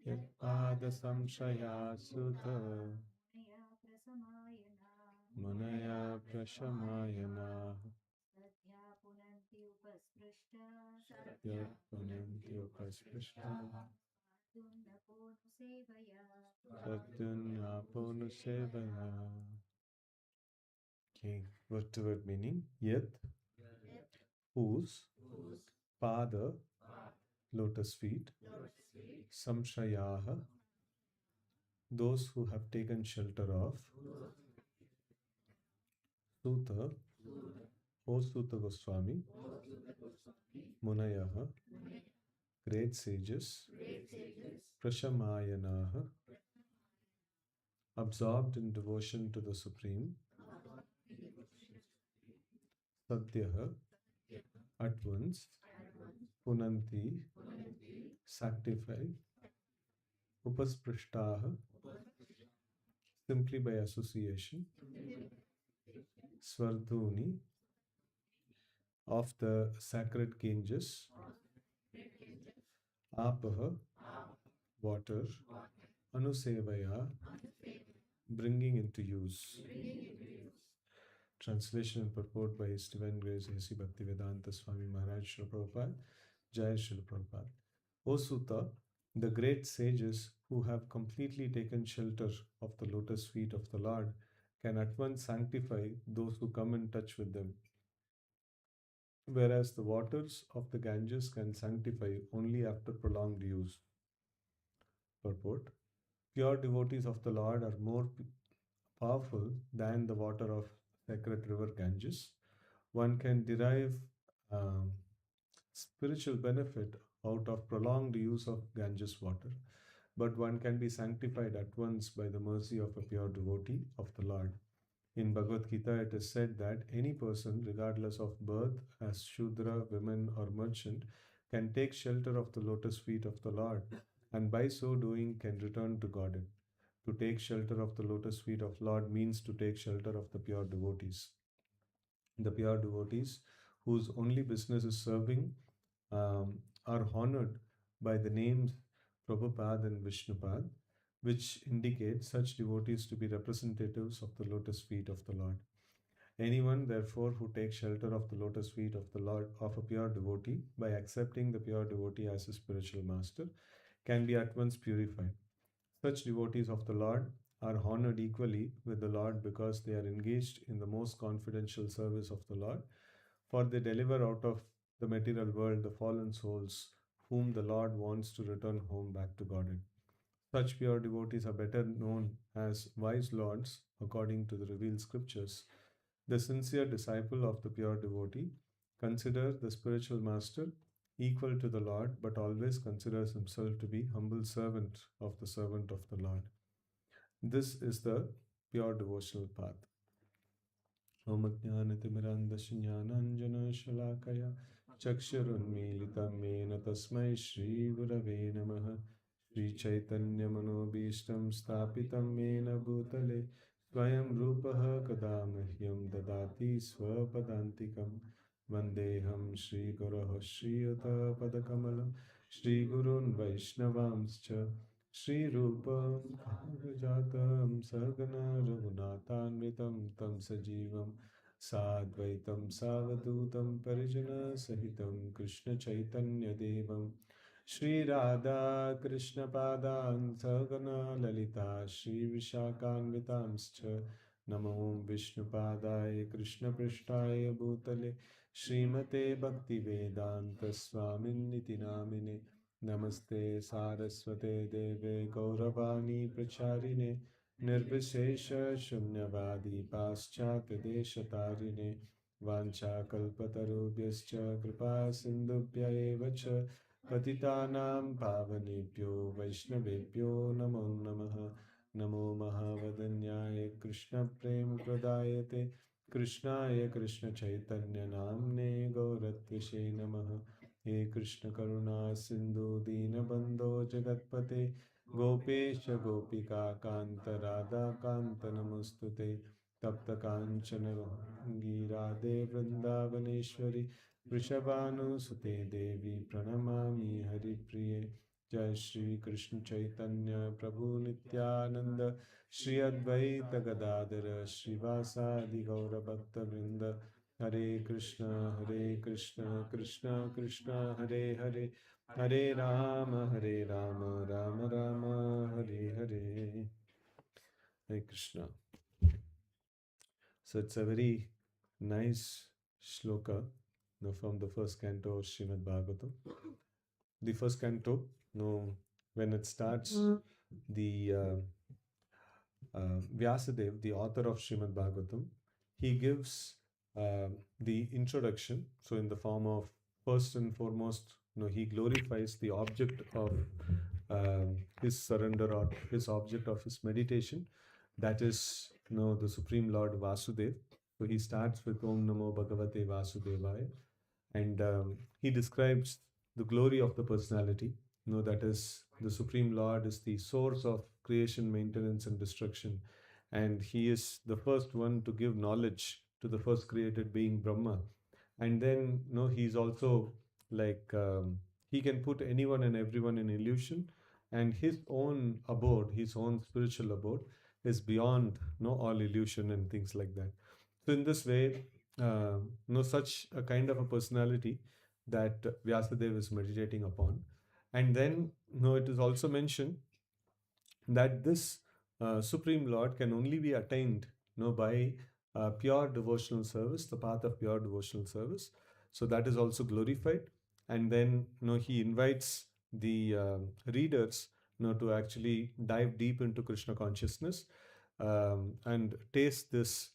Yatpada Sutta Munaya Prashamayana Punanti Upasprishta Satyunya Ponusevaya. Okay, word to word meaning. Yat, whose, pada, lotus feet, samshayaha, those who have taken shelter of, Suta, O Suta Goswami, Munayaha, great sages, Prashamayanaha, absorbed in devotion to the Supreme, Sadhyaha, at once, Punanti, sanctify, Upasprishtaha, simply by association, Svardhuni, of the sacred Ganges, Apaha, water, Anusevaya, bringing into use. Translation and purport by His Divine Grace A.C. Bhaktivedanta Swami Maharaj Srila Prabhupada, Jai Srila Prabhupada. O Sutta, the great sages who have completely taken shelter of the lotus feet of the Lord can at once sanctify those who come in touch with them, whereas the waters of the Ganges can sanctify only after prolonged use. Purport: pure devotees of the Lord are more powerful than the water of sacred river Ganges. One can derive um, spiritual benefit out of prolonged use of Ganges water, but one can be sanctified at once by the mercy of a pure devotee of the Lord. In Bhagavad Gita, it is said that any person, regardless of birth, as Shudra, women, or merchant, can take shelter of the lotus feet of the Lord, and by so doing can return to Godhead. To take shelter of the lotus feet of Lord means to take shelter of the pure devotees. The pure devotees, whose only business is serving, are honored by the names Prabhupada and Vishnupad, which indicate such devotees to be representatives of the lotus feet of the Lord. Anyone, therefore, who takes shelter of the lotus feet of the Lord of a pure devotee by accepting the pure devotee as his spiritual master can be at once purified. Such devotees of the Lord are honored equally with the Lord because they are engaged in the most confidential service of the Lord, for they deliver out of the material world the fallen souls whom the Lord wants to return home back to Godhead. Such pure devotees are better known as wise lords according to the revealed scriptures. The sincere disciple of the pure devotee considers the spiritual master equal to the Lord, but always considers himself to be humble servant of the servant of the Lord. This is the pure devotional path. Om Jnanatimirandasya Jnananjana Shalakaya Chakshurunmilitam Mena Tasmai Shri Gurave Namaha Shri Chaitanya Manobhishtam Stapitam Mena Bhutale Swayam Rupaha Kadamahyam Dadati Swapadantikam Vandeham Shri Guraha Shri Yuta Padakamalam Shri Gurun Vaishnavamscha Shri Rupam Jatam Sargana Raghunatanvitam Tam Sajivam Sadvaitam Savadutam Parijana Sahitam Krishna Chaitanya Devam Shri Radha Krishna Padan Sargana Lalita Shri Vishakanvitamscha Namo Vishnu Padaya Krishna Prishtaya Bhutale Srimate Bhakti Vedanta Swamin Niti Namine Namaste Saraswate Deve Gauravani Pracharine Nirvishesha Shunyavadi Paschatya Deshatarine Vancha Kalpatarubhyascha Kripa Sindhubhya eva cha Patitanam Pavanebhyo Vaishnavebhyo Namo Namaha Namo Mahavadanyaya Krishna Prem Pradayate Krishnaya Krishna Chaitanya Namne Gauratvishe Namaha हे कृष्ण करुणा सिंधु दीनबंधो जगत्पते गोपेश गोपिका कांत राधा कांत नमस्तुते तप्त कांचन गंगी राधे वृंदावनेश्वरी वृषभानुसुते देवी प्रणमामि हरिप्रिये। जय श्री कृष्ण चैतन्य प्रभु नित्यानंद, श्री अद्वैत गदाधर श्रीवासादि गौरभक्तवृंद। हरे कृष्ण कृष्ण कृष्ण हरे हरे, हरे Ram Ram Ram Hare Hare. Hare Krishna. So it's a very nice shloka, from the first canto of Srimad Bhagavatam. The first canto, when it starts, the Vyasadev, the author of Srimad Bhagavatam, he gives the introduction. So, in the form of, first and foremost, he glorifies the object of his surrender, or his object of his meditation, that is, the Supreme Lord Vasudev. So, he starts with Om Namo Bhagavate Vasudevaya, and he describes the glory of the personality. That is, the Supreme Lord is the source of creation, maintenance, and destruction, and he is the first one to give knowledge to the first created being, Brahma. And then, he's also like, he can put anyone and everyone in illusion, and his own abode, his own spiritual abode, is beyond all illusion and things like that. So in this way, such a kind of a personality that Vyasadeva is meditating upon. And then, it is also mentioned that this Supreme Lord can only be attained, by pure devotional service, the path of pure devotional service. So that is also glorified. And then, he invites the readers, to actually dive deep into Krishna consciousness, and taste this,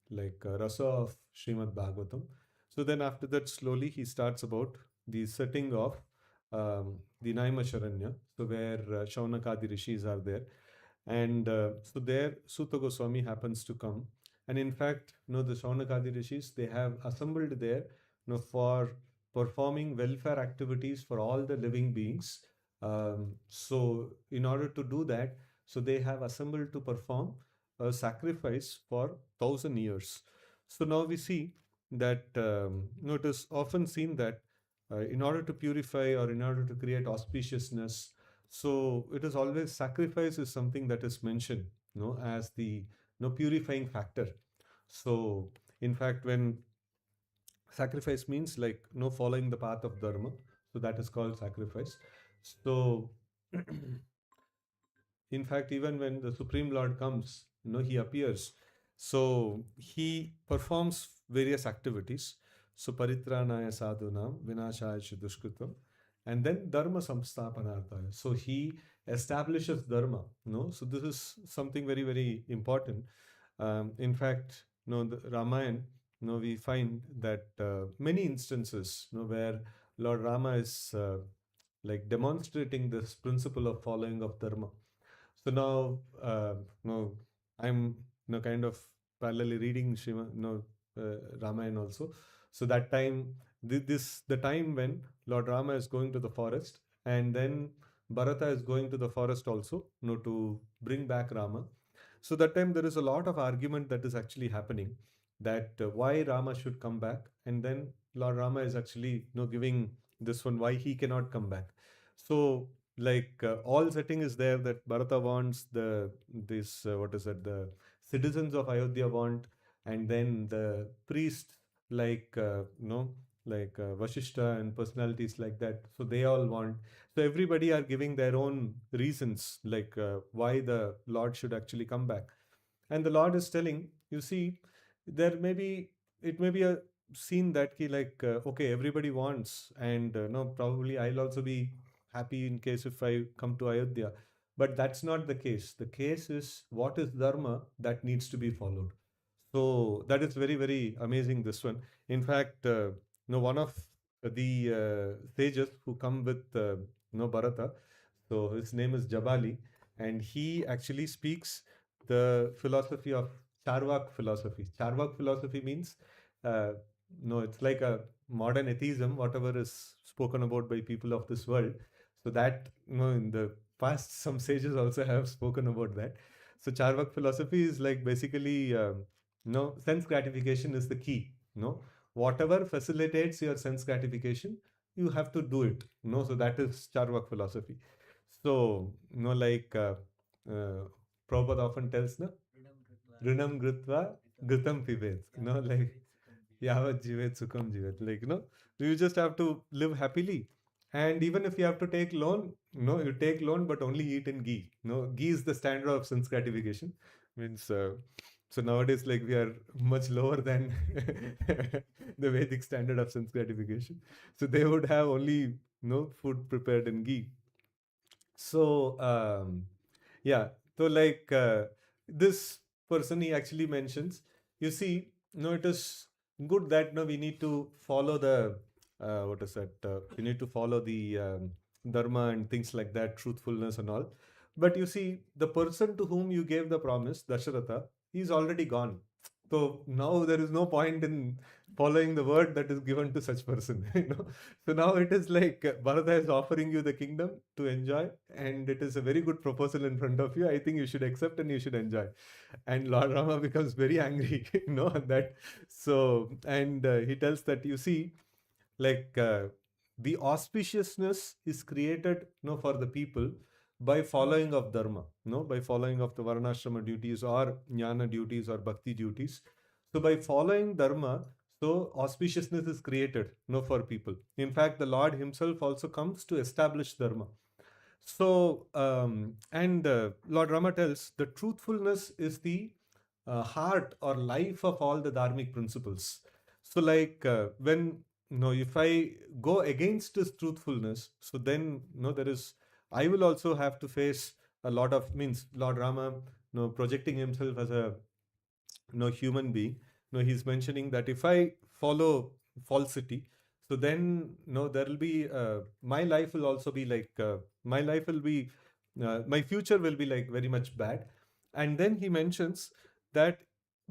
like rasa of Srimad Bhagavatam. So then, after that, slowly he starts about the setting of the Naimasharanya, so where Shaunakadi rishis are there. And so there, Suta Goswami happens to come. And in fact, the Shaunakadi rishis, they have assembled there, for performing welfare activities for all the living beings. So, in order to do that, so they have assembled to perform a sacrifice for 1,000 years. So now we see that, it is often seen that in order to purify, or in order to create auspiciousness, so it is always sacrifice is something that is mentioned, as the purifying factor. So in fact, when sacrifice means, like, following the path of dharma, so that is called sacrifice. So in fact, even when the Supreme Lord comes, he appears. So he performs various activities. So paritranaya sadhunam vinashaya dushkritam, and then dharma samsthapanarthaya. So he establishes dharma. So this is something very, very important. In fact, the Ramayana, we find that many instances, where Lord Rama is like demonstrating this principle of following of dharma. So now, no, I'm kind of parallelly reading Ramayana also. So that time, this the time when Lord Rama is going to the forest, and then Bharata is going to the forest also, to bring back Rama. So that time there is a lot of argument that is actually happening, that why Rama should come back, and then Lord Rama is actually giving this one why he cannot come back. So like all setting is there that Bharata wants this what is it, the citizens of Ayodhya want, and then the priests, like Vashishta and personalities like that, so they all want. So everybody are giving their own reasons, like why the Lord should actually come back. And the Lord is telling, you see, there may be, it may be a scene that he, like okay, everybody wants, and no, probably I'll also be happy in case if I come to Ayodhya. But that's not the case. The case is what is dharma that needs to be followed. So that is very, very amazing, this one. In fact, one of the sages who come with Bharata, so his name is Jabali, and he actually speaks the philosophy of Charvak philosophy. Charvak philosophy means, uh, no, it's like a modern atheism, whatever is spoken about by people of this world. So that, in the past, some sages also have spoken about that. So Charvak philosophy is like basically, sense gratification is the key. whatever facilitates your sense gratification, you have to do it. So that is Charvak philosophy. So, like Prabhupada often tells, no, Rinam Gritva Gritam Pivet. Like Yavat Jivet Sukham Jivet. Like, you just have to live happily. And even if you have to take loan, you take loan, but only eat in ghee. Ghee is the standard of sense gratification. Means, so nowadays, like we are much lower than the Vedic standard of sense gratification. So they would have only food prepared in ghee. So yeah, so like this person, he actually mentions, you see, it is good that we need to follow the what is that? We need to follow the dharma and things like that, truthfulness and all. But you see, the person to whom you gave the promise, Dasharatha, he's already gone. So now there is no point in following the word that is given to such person. So now it is like Bharata is offering you the kingdom to enjoy, and it is a very good proposal in front of you. I think you should accept and you should enjoy. And Lord Rama becomes very angry, that. So, and he tells that, you see, like the auspiciousness is created, for the people by following of dharma, by following of the varnashrama duties or jnana duties or bhakti duties. So by following dharma, so auspiciousness is created, for people. In fact, the Lord himself also comes to establish dharma. So, and Lord Rama tells the truthfulness is the heart or life of all the dharmic principles. So, like when, if I go against this truthfulness, so then, there is, I will also have to face a lot of, means Lord Rama, projecting himself as a human being. He's mentioning that if I follow falsity, so then there will be my life will also be like my life will be my future will be like very much bad. And then he mentions that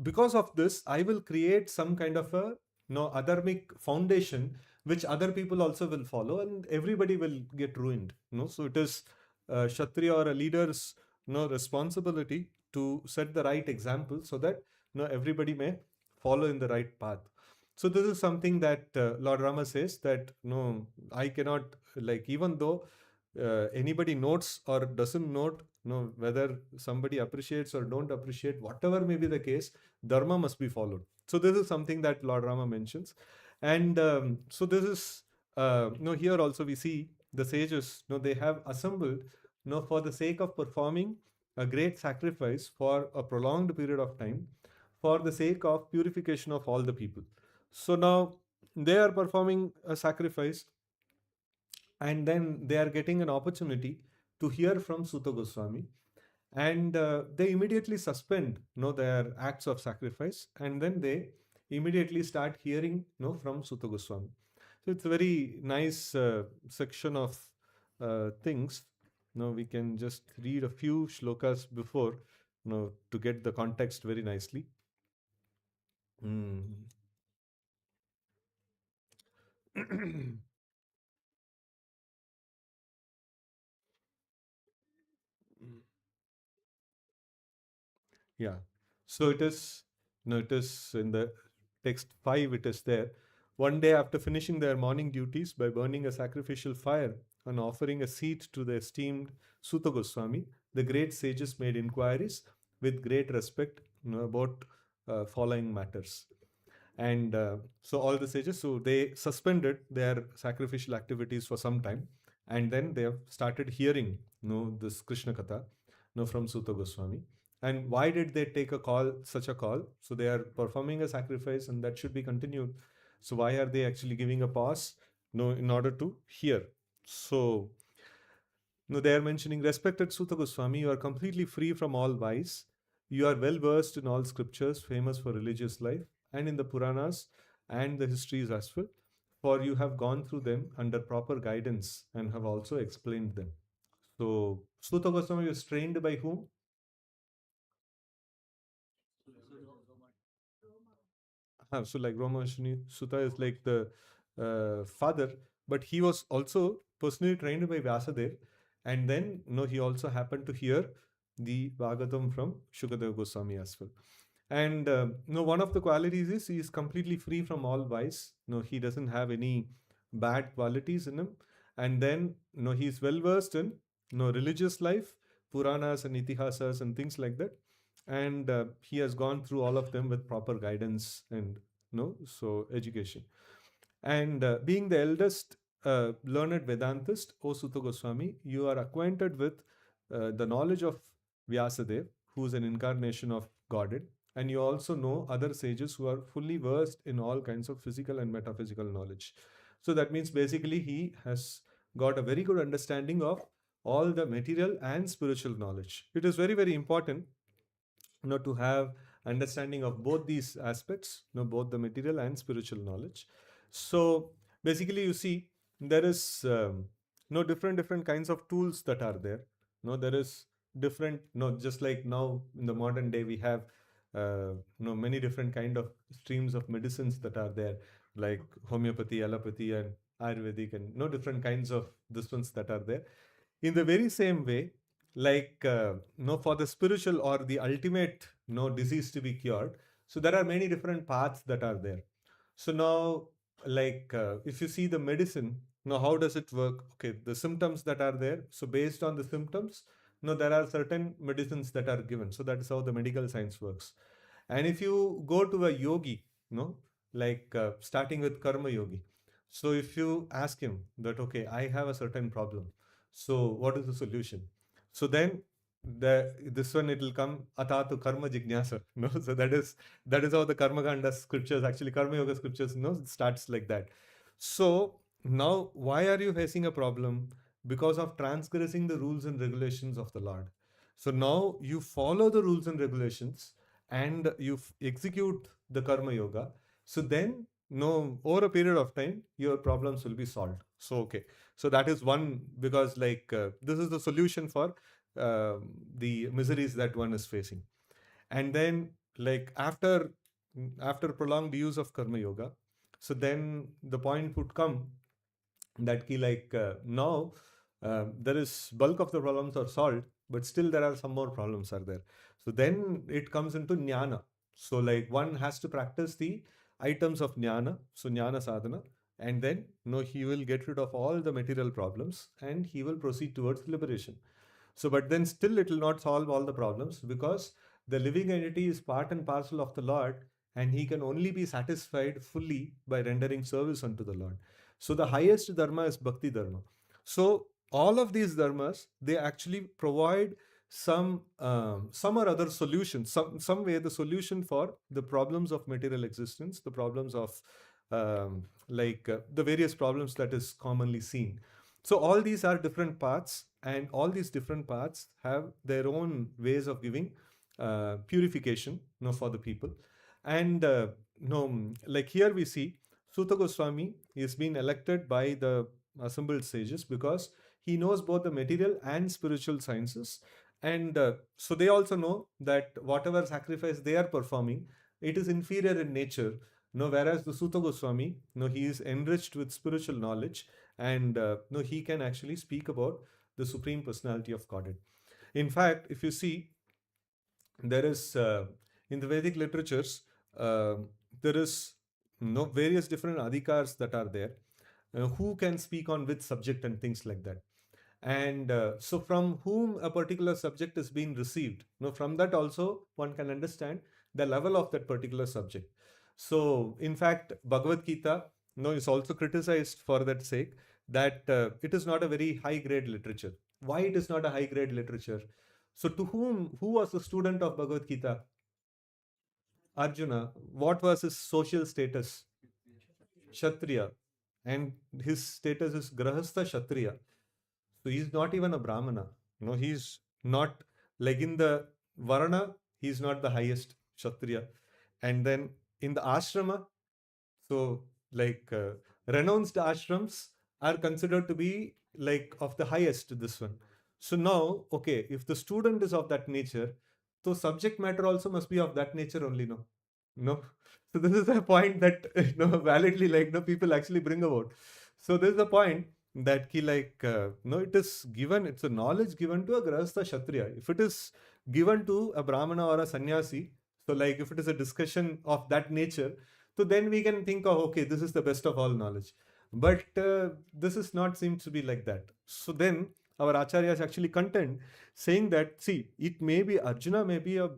because of this, I will create some kind of a adharmic foundation which other people also will follow, and everybody will get ruined. So it is kshatriya or a leader's responsibility to set the right example so that everybody may follow in the right path. So this is something that Lord Rama says that no, I cannot, like, even though anybody notes or doesn't note, whether somebody appreciates or don't appreciate, whatever may be the case, dharma must be followed. So this is something that Lord Rama mentions. And so this is here also we see the sages, they have assembled, for the sake of performing a great sacrifice for a prolonged period of time, for the sake of purification of all the people. So now they are performing a sacrifice, and then they are getting an opportunity to hear from Suta Goswami, and they immediately suspend their acts of sacrifice, and then they immediately start hearing from Suta Goswami. So it's a very nice section of things. We can just read a few shlokas before to get the context very nicely. Mm. Yeah. So it is, it is in the text 5, it is there. One day after finishing their morning duties by burning a sacrificial fire and offering a seat to the esteemed Suta Goswami, the great sages made inquiries with great respect about following matters. And so all the sages, so they suspended their sacrificial activities for some time, and then they have started hearing this Krishna Katha from Suta Goswami. And why did they take a call, such a call? So they are performing a sacrifice and that should be continued. So why are they actually giving a pause? In order to hear. So they are mentioning, respected Suta Goswami, you are completely free from all vice. You are well versed in all scriptures famous for religious life and in the Puranas and the histories as well, for you have gone through them under proper guidance and have also explained them. So Suta Goswami was trained by whom? So like Ramashni Sutta is like the father, but he was also personally trained by Vyasadeva, and then he also happened to hear the Bhagavatam from Shukadeva Goswami as well. And one of the qualities is he is completely free from all vice. He doesn't have any bad qualities in him. And then he's well versed in religious life, Puranas and Itihasas and things like that. And he has gone through all of them with proper guidance and so education. And being the eldest learned Vedantist, O Sutta Goswami, you are acquainted with the knowledge of Vyasadeva, who is an incarnation of Godhead, and you also know other sages who are fully versed in all kinds of physical and metaphysical knowledge. So that means basically he has got a very good understanding of all the material and spiritual knowledge. It is very, very important to have understanding of both these aspects, both the material and spiritual knowledge. So basically you see there is different kinds of tools that are there. There is different, just like now in the modern day we have many different kind of streams of medicines that are there, like homeopathy, allopathy and ayurvedic, and different kinds of this ones that are there. In the very same way, like for the spiritual or the ultimate disease to be cured, so there are many different paths that are there. So now, like if you see the medicine, now how does it work? Okay, the symptoms that are there, so based on the symptoms, there are certain medicines that are given. So that is how the medical science works. And if you go to a yogi, like starting with karma yogi, so if you ask him that, okay, I have a certain problem, so what is the solution? So then this one it will come atatu karma jignasa. So that is how the karma kanda scriptures, actually karma yoga scriptures, starts like that. So now why are you facing a problem? Because of transgressing the rules and regulations of the Lord. So now you follow the rules and regulations and you execute the karma yoga. So then no, over a period of time your problems will be solved. So okay, so that is one, because like this is the solution for the miseries that one is facing. And then like after prolonged use of karma yoga, so then the point would come that ki like now there is bulk of the problems are solved, but still there are some more problems are there. So then it comes into jnana. So like one has to practice the items of jnana, so jnana sadhana, and then he will get rid of all the material problems and he will proceed towards liberation. So, but then still it will not solve all the problems, because the living entity is part and parcel of the Lord, and he can only be satisfied fully by rendering service unto the Lord. So, the highest dharma is bhakti dharma. So, all of these dharmas, they actually provide some or other solution, some way the solution for the problems of material existence, the problems of the various problems that is commonly seen. So all these are different paths, and all these different paths have their own ways of giving purification, for the people. And like here we see Sutta Goswami is being elected by the assembled sages because he knows both the material and spiritual sciences. And so they also know that whatever sacrifice they are performing, it is inferior in nature. No, whereas the Sutta Goswami, no, he is enriched with spiritual knowledge, and no, he can actually speak about the Supreme Personality of Godhead. In fact, if you see, there is in the Vedic literatures, uh, there is various different adhikars that are there, who can speak on which subject and things like that. And so from whom a particular subject is being received, from that also one can understand the level of that particular subject. So in fact, Bhagavad Gita is also criticized for that sake, that it is not a very high grade literature. Why it is not a high grade literature? So to who was the student of Bhagavad Gita? Arjuna. What was his social status? Kshatriya. And his status is Grahastha Kshatriya. So he's not even a Brahmana. He's not, like in the Varna, he's not the highest Kshatriya. And then in the ashrama, so like renounced ashrams are considered to be like of the highest, this one. So now, okay, if the student is of that nature, so subject matter also must be of that nature only, no? No. So this is a point that validly, like, people actually bring about. So this is the point that ki like no, it is given, it's a knowledge given to a grahastha kshatriya. If it is given to a brahmana or a sannyasi, So like if it is a discussion of that nature, so then we can think of, okay, this is the best of all knowledge. But this is not seems to be like that. So then our acharya is actually content saying that, see, it may be Arjuna may be a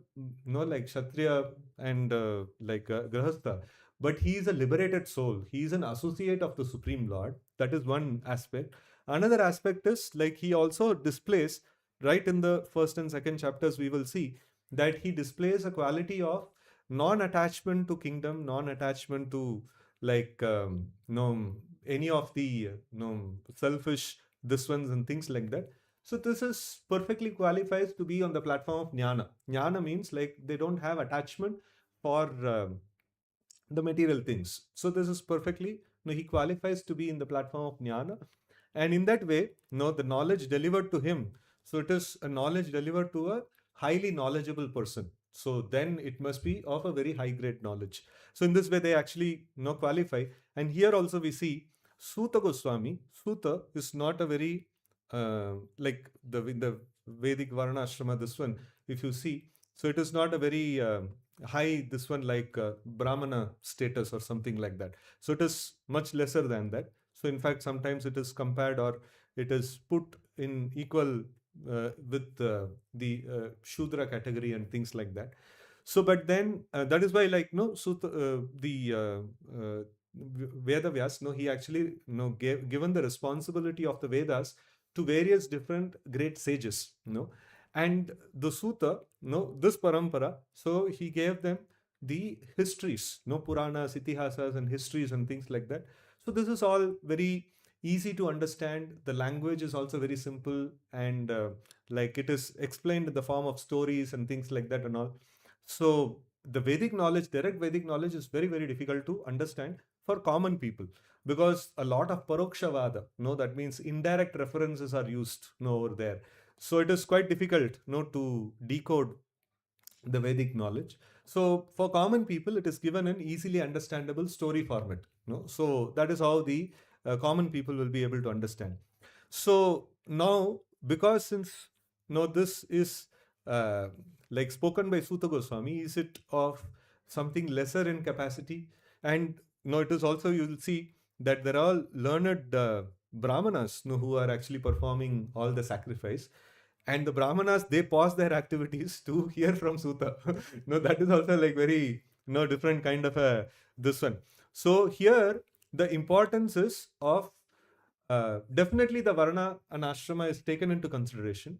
like Kshatriya and like Grahastha, but he is a liberated soul. He is an associate of the Supreme Lord. That is one aspect. Another aspect is like he also displays, right in the first and second chapters, we will see that he displays a quality of non-attachment to kingdom, non-attachment to like no any of the no selfish this ones and things like that. So this is perfectly qualifies to be on the platform of jnana. Jnana means like they don't have attachment for the material things. So this is perfectly, he qualifies to be in the platform of jnana. And in that way, the knowledge delivered to him. So it is a knowledge delivered to a highly knowledgeable person. So then it must be of a very high grade knowledge. So in this way, they actually qualify. And here also we see Suta Goswami. Suta is not a very like the in the Vedic Varna Ashrama, this one, if you see, so it is not a very high this one like Brahmana status or something like that. So it is much lesser than that. So in fact, sometimes it is compared or it is put in equal with Shudra category and things like that. So, but then that is why, like, no, so the Veda Vyas, no, he actually, gave given the responsibility of the Vedas to various different great sages, and the Suta, this parampara, so he gave them the histories, Puranas, Itihasas, and histories and things like that. So this is all very easy to understand. The language is also very simple, and like it is explained in the form of stories and things like that and all. So the Vedic knowledge, direct Vedic knowledge, is very, very difficult to understand for common people, because a lot of parokshavada, that means indirect references are used, over there. So it is quite difficult, to decode the Vedic knowledge. So for common people, it is given in easily understandable story format. So that is how the common people will be able to understand. So now, because since this is like spoken by Suta Goswami, is it of something lesser in capacity? And it is also, you will see that there are learned brahmanas, who are actually performing all the sacrifice, and the brahmanas, they pause their activities to hear from Suta. No, that is also like very different kind of a this one. So here the importance is of definitely the varna and ashrama is taken into consideration,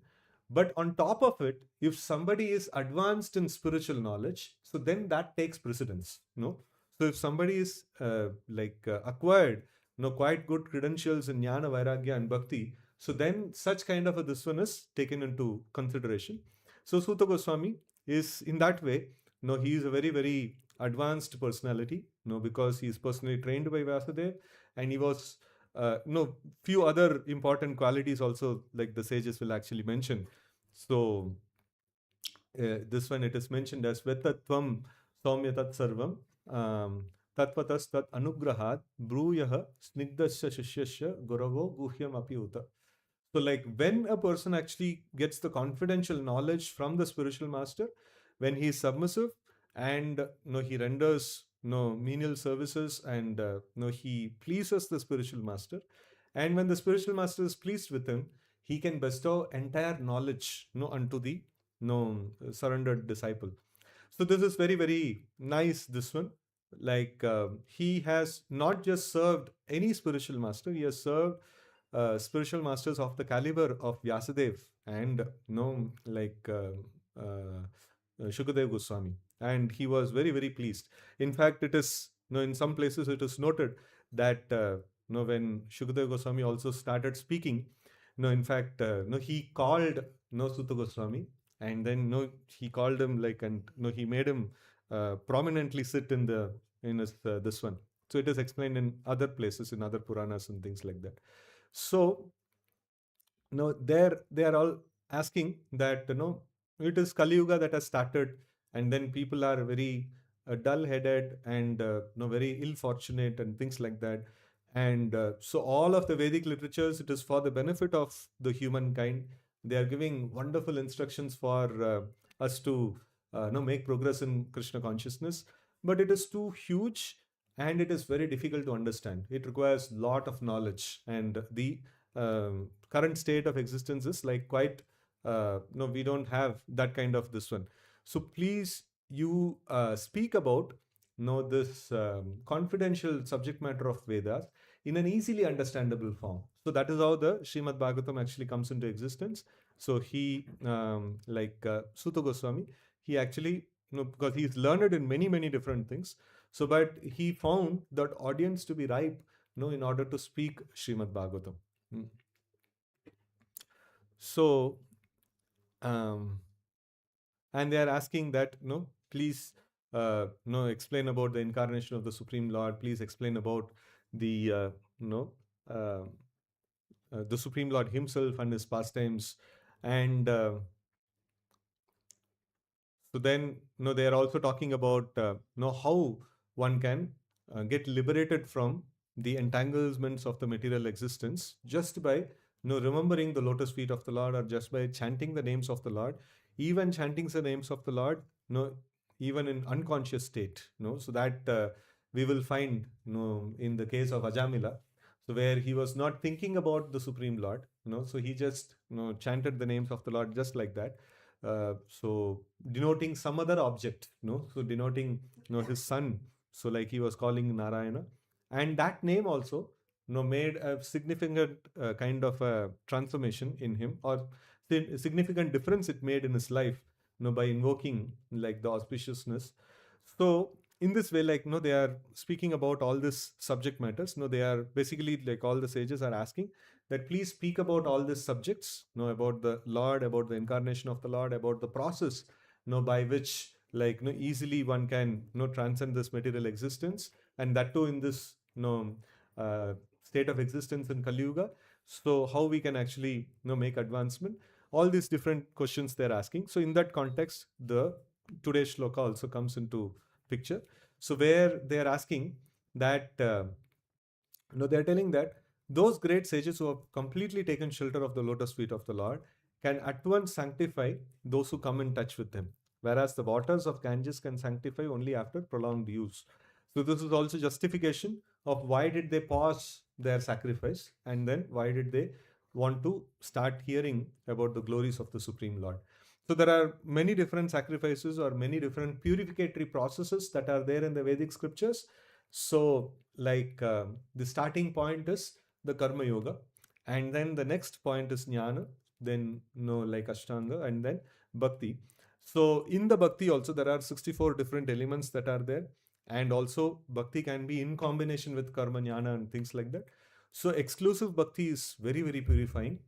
but on top of it, if somebody is advanced in spiritual knowledge, so then that takes precedence. So if somebody is acquired quite good credentials in jnana, vairagya, and bhakti, so then such kind of a this one is taken into consideration. So Suta Goswami is in that way, he is a very, very advanced personality, because he is personally trained by Vyasadeva, and he was few other important qualities also, like the sages will actually mention. So this one, it is mentioned as Vetatvam Saumya Tat Sarvam Tatvatas Tat Anugrahat Bruyah Snigdasya Shishyasya Guravo Guhyam Api Uta. So, like when a person actually gets the confidential knowledge from the spiritual master, when he is submissive and he renders menial services, and he pleases the spiritual master, and when the spiritual master is pleased with him, he can bestow entire knowledge unto the surrendered disciple. So this is very, very nice, this one. Like he has not just served any spiritual master, he has served spiritual masters of the caliber of Vyasadev and Shukadev Goswami, and he was very, very pleased. In fact, it is in some places it is noted that when Shukadev Goswami also started speaking, in fact, he called Sutta Goswami, and then he called him like, and he made him prominently sit in his this one. So it is explained in other places, in other Puranas and things like that. So there they are all asking that it is Kali Yuga that has started, and then people are very dull-headed and very ill-fortunate and things like that. And so all of the Vedic literatures, it is for the benefit of the humankind. They are giving wonderful instructions for us to no, make progress in Krishna consciousness, but it is too huge and it is very difficult to understand. It requires lot of knowledge, and the current state of existence is like quite no, we don't have that kind of this one. So please, you speak about no this confidential subject matter of Vedas in an easily understandable form. So that is how the Srimad Bhagavatam actually comes into existence. So he, Suta Goswami, he actually, because he's learned in many different things. So, but he found that audience to be ripe, in order to speak Srimad Bhagavatam. Mm. So, um, and they are asking that, please, explain about the incarnation of the Supreme Lord. Please explain about the, no, uh, the Supreme Lord himself and his pastimes. And so then, they are also talking about, how one can get liberated from the entanglements of the material existence just by, remembering the lotus feet of the Lord, or just by chanting the names of the Lord, even chanting the names of the Lord, even in unconscious state, so that we will find, in the case of Ajamila, so where he was not thinking about the Supreme Lord, so he just, chanted the names of the Lord just like that. So denoting some other object, so denoting, his son. So like he was calling Narayana, and that name also, made a significant kind of a transformation in him, or significant difference it made in his life, by invoking like the auspiciousness. So in this way, like, they are speaking about all this subject matters. They are basically, like, all the sages are asking that please speak about all these subjects, about the Lord, about the incarnation of the Lord, about the process, by which, like, easily one can, transcend this material existence, and that too in this, state of existence in Kali Yuga. So how we can actually, make advancement? All these different questions they're asking. So in that context, the today's shloka also comes into picture. So where they are asking that, they're telling that those great sages who have completely taken shelter of the lotus feet of the Lord can at once sanctify those who come in touch with them, whereas the waters of Ganges can sanctify only after prolonged use. So this is also justification of why did they pause their sacrifice, and then why did they want to start hearing about the glories of the Supreme Lord. So there are many different sacrifices or many different purificatory processes that are there in the Vedic scriptures. So, like, the starting point is the Karma Yoga, and then the next point is Jnana, then, like Ashtanga, and then Bhakti. So, in the Bhakti also, there are 64 different elements that are there, and also Bhakti can be in combination with Karma, Jnana, and things like that. So, exclusive Bhakti is very purifying,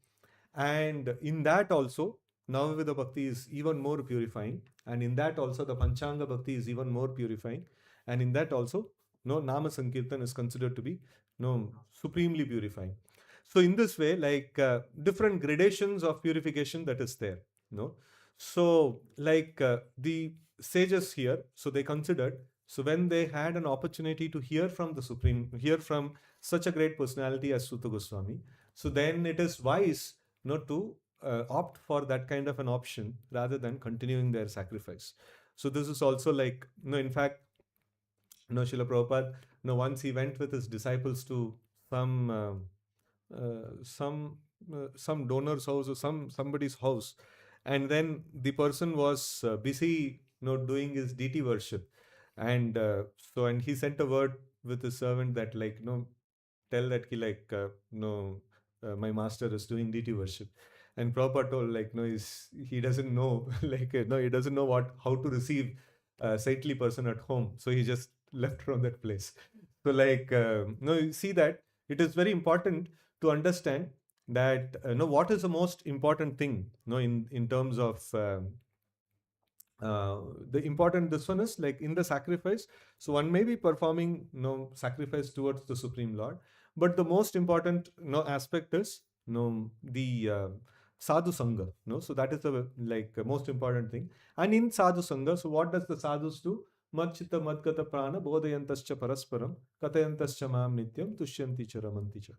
and in that also, Navavida Bhakti is even more purifying, and in that also, the Panchanga Bhakti is even more purifying, and in that also, Nama Sankirtan is considered to be, supremely purifying. So in this way, like, different gradations of purification that is there, no. So like, the sages here, so they considered, so when they had an opportunity to hear from the Supreme, hear from such a great personality as Suta Goswami, so then it is wise, to opt for that kind of an option rather than continuing their sacrifice. So this is also like, in fact, Srila Prabhupada, once he went with his disciples to some uh, some some donor's house or somebody's house, and then the person was busy, doing his deity worship, and and he sent a word with his servant that, like, tell that he, like, no, my master is doing deity worship. And Prabhupada told, like, no, he doesn't know, like, no, he doesn't know how to receive a saintly person at home. So he just left from that place. So, like, no, you see that it is very important to understand that, what is the most important thing, in terms of uh, the important this one is like in the sacrifice. So one may be performing, sacrifice towards the Supreme Lord, but the most important, aspect is, the sadhu sangha, so that is the, like, most important thing. And in sadhu sangha, so what does the sadhus do? Madchitta madgata prana bodhayantascha parasparam katayantascha mam nityam tushyanti cha ramanti cha.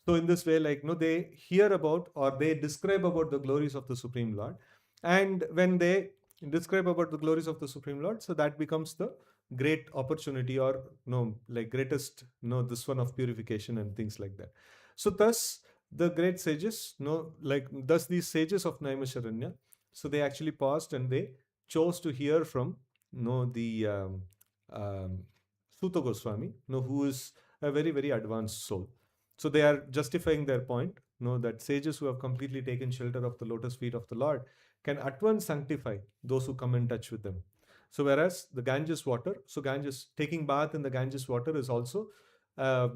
So in this way, like, they hear about or they describe about the glories of the Supreme Lord, and when they, describe about the glories of the Supreme Lord. So that becomes the great opportunity, or no, like greatest, no, this one of purification and things like that. So thus the great sages, no, like thus these sages of Naimisharanya, so they actually paused and they chose to hear from, no, the um, Suta Goswami, no, who is a very very advanced soul. So they are justifying their point, no, that sages who have completely taken shelter of the lotus feet of the Lord can at once sanctify those who come in touch with them. So whereas the Ganges water, so Ganges, taking bath in the Ganges water is also uh,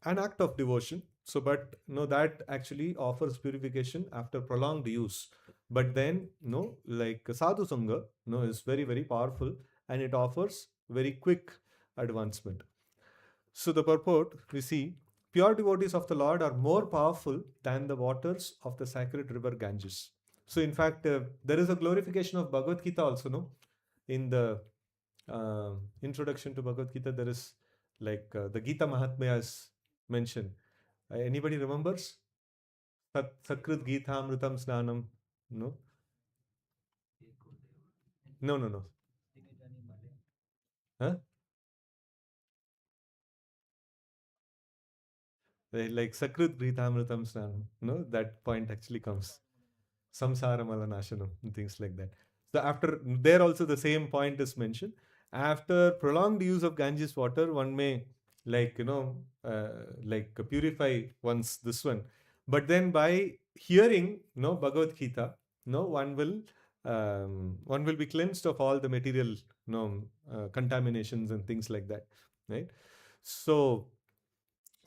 an act of devotion. So, but no, that actually offers purification after prolonged use. But then, no, like sadhu sangha, no, is very very powerful, and it offers very quick advancement. So the purport we see, pure devotees of the Lord are more powerful than the waters of the sacred river Ganges. So in fact, there is a glorification of Bhagavad Gita also, no? In the introduction to Bhagavad Gita, there is like the Gita Mahatmya is mentioned. Anybody remembers? Sakrit Gita Amritam Snanam? No? No, no, no. Huh? Like Sakrit Gita Amritam Snanam. No, that point actually comes. Samsara Malanashanam and things like that. So after there also the same point is mentioned. After prolonged use of Ganges water, one may like like purify one's this one. But then by hearing Bhagavad Gita, one will be cleansed of all the material contaminations and things like that, right? So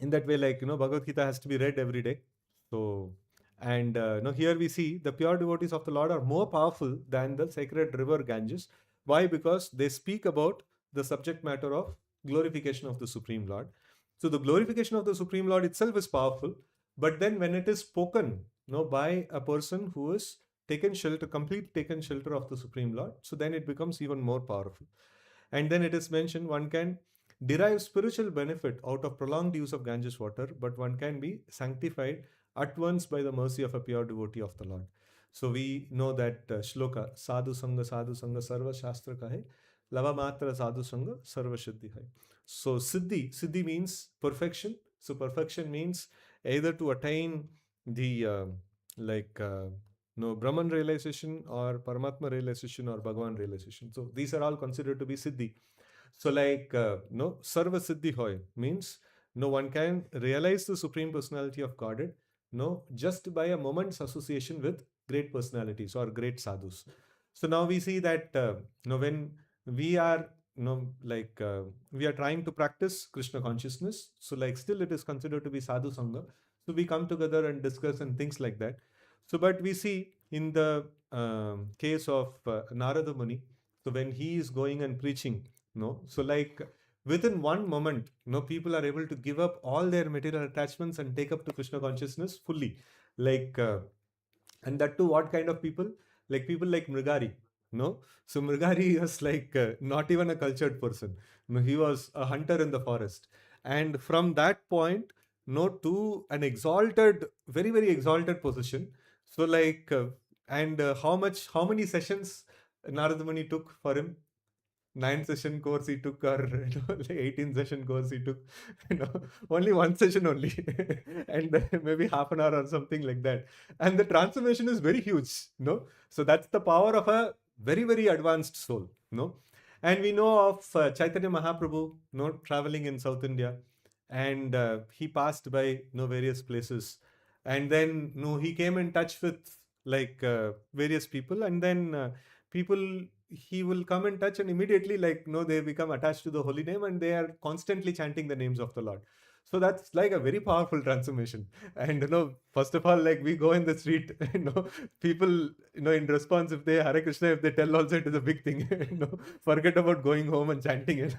in that way, like Bhagavad Gita has to be read every day. So and now here we see the pure devotees of the Lord are more powerful than the sacred river Ganges. Why? Because they speak about the subject matter of glorification of the Supreme Lord. So the glorification of the Supreme Lord itself is powerful, but then when it is spoken by a person who is taken shelter, complete taken shelter of the Supreme Lord, so then it becomes even more powerful. And then it is mentioned one can derive spiritual benefit out of prolonged use of Ganges water, but one can be sanctified at once by the mercy of a pure devotee of the Lord. So we know that shloka, sadhu sangha sarva shastra kahe, lava matra sadhu sangha sarva siddhi hai. So siddhi means perfection. So perfection means either to attain the like no Brahman realization or Paramatma realization or Bhagavan realization. So these are all considered to be siddhi. So like no Sarva Siddhi Hoy means no one can realize the Supreme Personality of Godhead just by a moment's association with great personalities or great sadhus. So now we see that when we are like we are trying to practice Krishna consciousness, so like still it is considered to be sadhu sangha. So we come together and discuss and things like that. So but we see in the case of Narada Muni, so when he is going and preaching, so like within one moment, people are able to give up all their material attachments and take up to Krishna consciousness fully. Like, and that too, what kind of people? Like people like Mrigari, no? So Mrigari was like not even a cultured person. No, he was a hunter in the forest. And from that point, to an exalted, very, very exalted position. So like, how many sessions Narada Muni took for him? 9 session course he took, or like 18 session course he took, you know only one session only, and then maybe half an hour or something like that, and the transformation is very huge. So that's the power of a very very advanced soul. And we know of Chaitanya Mahaprabhu traveling in South India, and he passed by various places, and then he came in touch with like various people, and then people, he will come in touch, and immediately like they become attached to the holy name, and they are constantly chanting the names of the Lord. So that's like a very powerful transformation. And first of all, like we go in the street, people, in response, if they Hare Krishna, if they tell also, it is a big thing. Forget about going home and chanting it.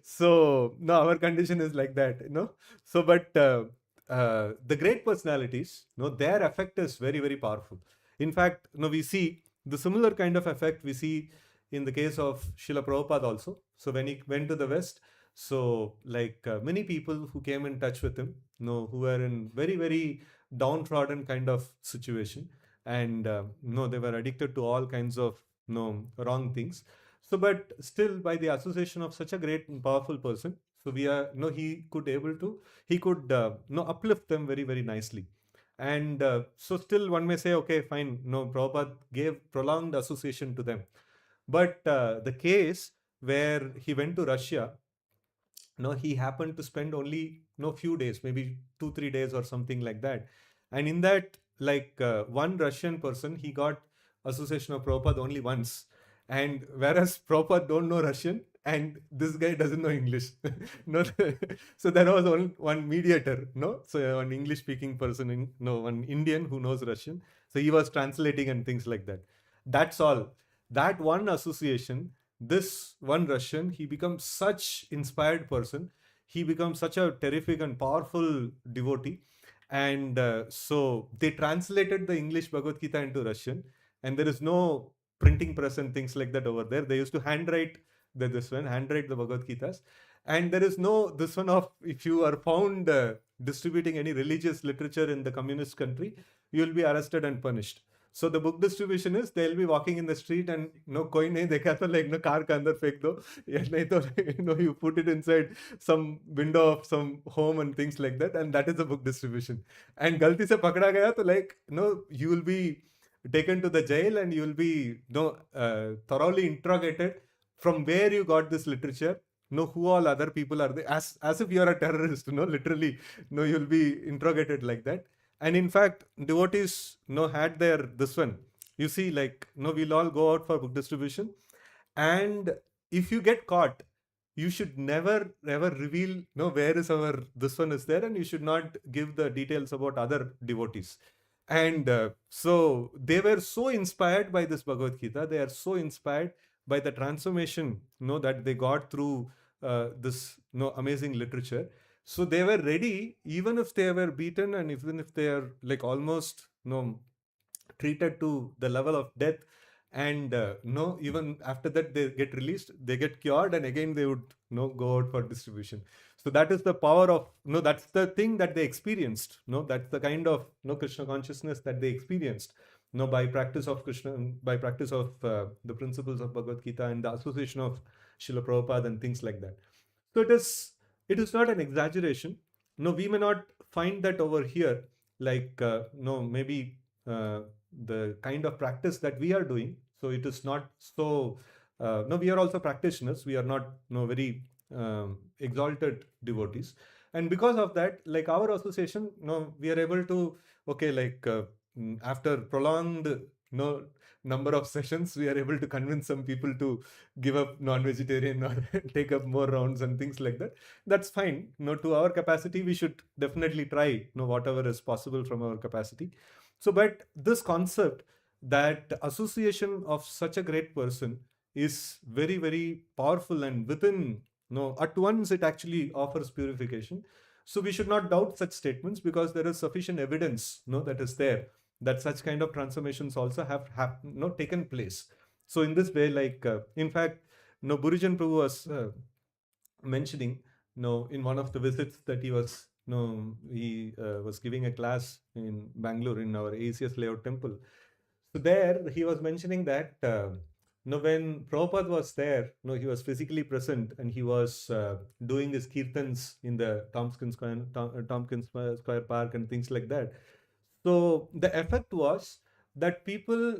So no, our condition is like that. So but the great personalities, their effect is very very powerful. In fact, we see the similar kind of effect we see in the case of Srila Prabhupada also. So when he went to the West, so like many people who came in touch with him, who were in very, very downtrodden kind of situation, and they were addicted to all kinds of wrong things. So, but still, by the association of such a great and powerful person, so we are he could uplift them very very nicely. And so still one may say, okay, fine, no, Prabhupada gave prolonged association to them. But the case where he went to Russia, no, he happened to spend only no few days, maybe 2 3 days or something like that. And in that, like one Russian person, he got association of Prabhupada only once. And whereas Prabhupada don't know Russian, and this guy doesn't know English. No, so there was one mediator, no, so an English speaking person, no, one Indian who knows Russian. So he was translating and things like that. That's all. That one association, this one Russian, he becomes such inspired person. He becomes such a terrific and powerful devotee. And so they translated the English Bhagavad Gita into Russian, and there is no printing press and things like that over there. They used to handwrite the Bhagavad Gitas. And there is no this one of, if you are found distributing any religious literature in the communist country, you will be arrested and punished. So the book distribution is, they'll be walking in the street and no कोई नहीं देखा तो like no car के अंदर फेंक दो, या नहीं तो you put it inside some window of some home and things like that, and that is the book distribution. And गलती से पकड़ा गया तो like you will be taken to the jail, and you will be thoroughly interrogated from where you got this literature, who all other people are there, as if you are a terrorist, literally, you'll be interrogated like that. And in fact, devotees had their this one. You see, like we'll all go out for book distribution, and if you get caught, you should never ever reveal where is our this one is there, and you should not give the details about other devotees. And so they were so inspired by this Bhagavad Gita. They are so inspired by the transformation that they got through this amazing literature. So they were ready, even if they were beaten, and even if they are like almost treated to the level of death, and no, even after that they get released, they get cured, and again they would go out for distribution. So that is the power of that's the thing that they experienced. That's the kind of Krishna consciousness that they experienced. By practice of Krishna, by practice of the principles of Bhagavad Gita and the association of Srila Prabhupada and things like that. So it is not an exaggeration. We may not find that over here, like maybe the kind of practice that we are doing. So it is not so. We are also practitioners. We are not very exalted devotees, and because of that, like our association, we are able to after prolonged number of sessions, we are able to convince some people to give up non-vegetarian or take up more rounds and things like that. That's fine. To our capacity, we should definitely try whatever is possible from our capacity. So, but this concept that association of such a great person is very, very powerful, and within, at once it actually offers purification. So we should not doubt such statements, because there is sufficient evidence, that is there, that such kind of transformations also have taken place. So in this way, like in fact, Burijan Prabhu was mentioning, in one of the visits that he was, he was giving a class in Bangalore in our ACS layout temple. So there he was mentioning that when Prabhupada was there, he was physically present, and he was doing his kirtans in the Tompkins Square Park and things like that. So the effect was that people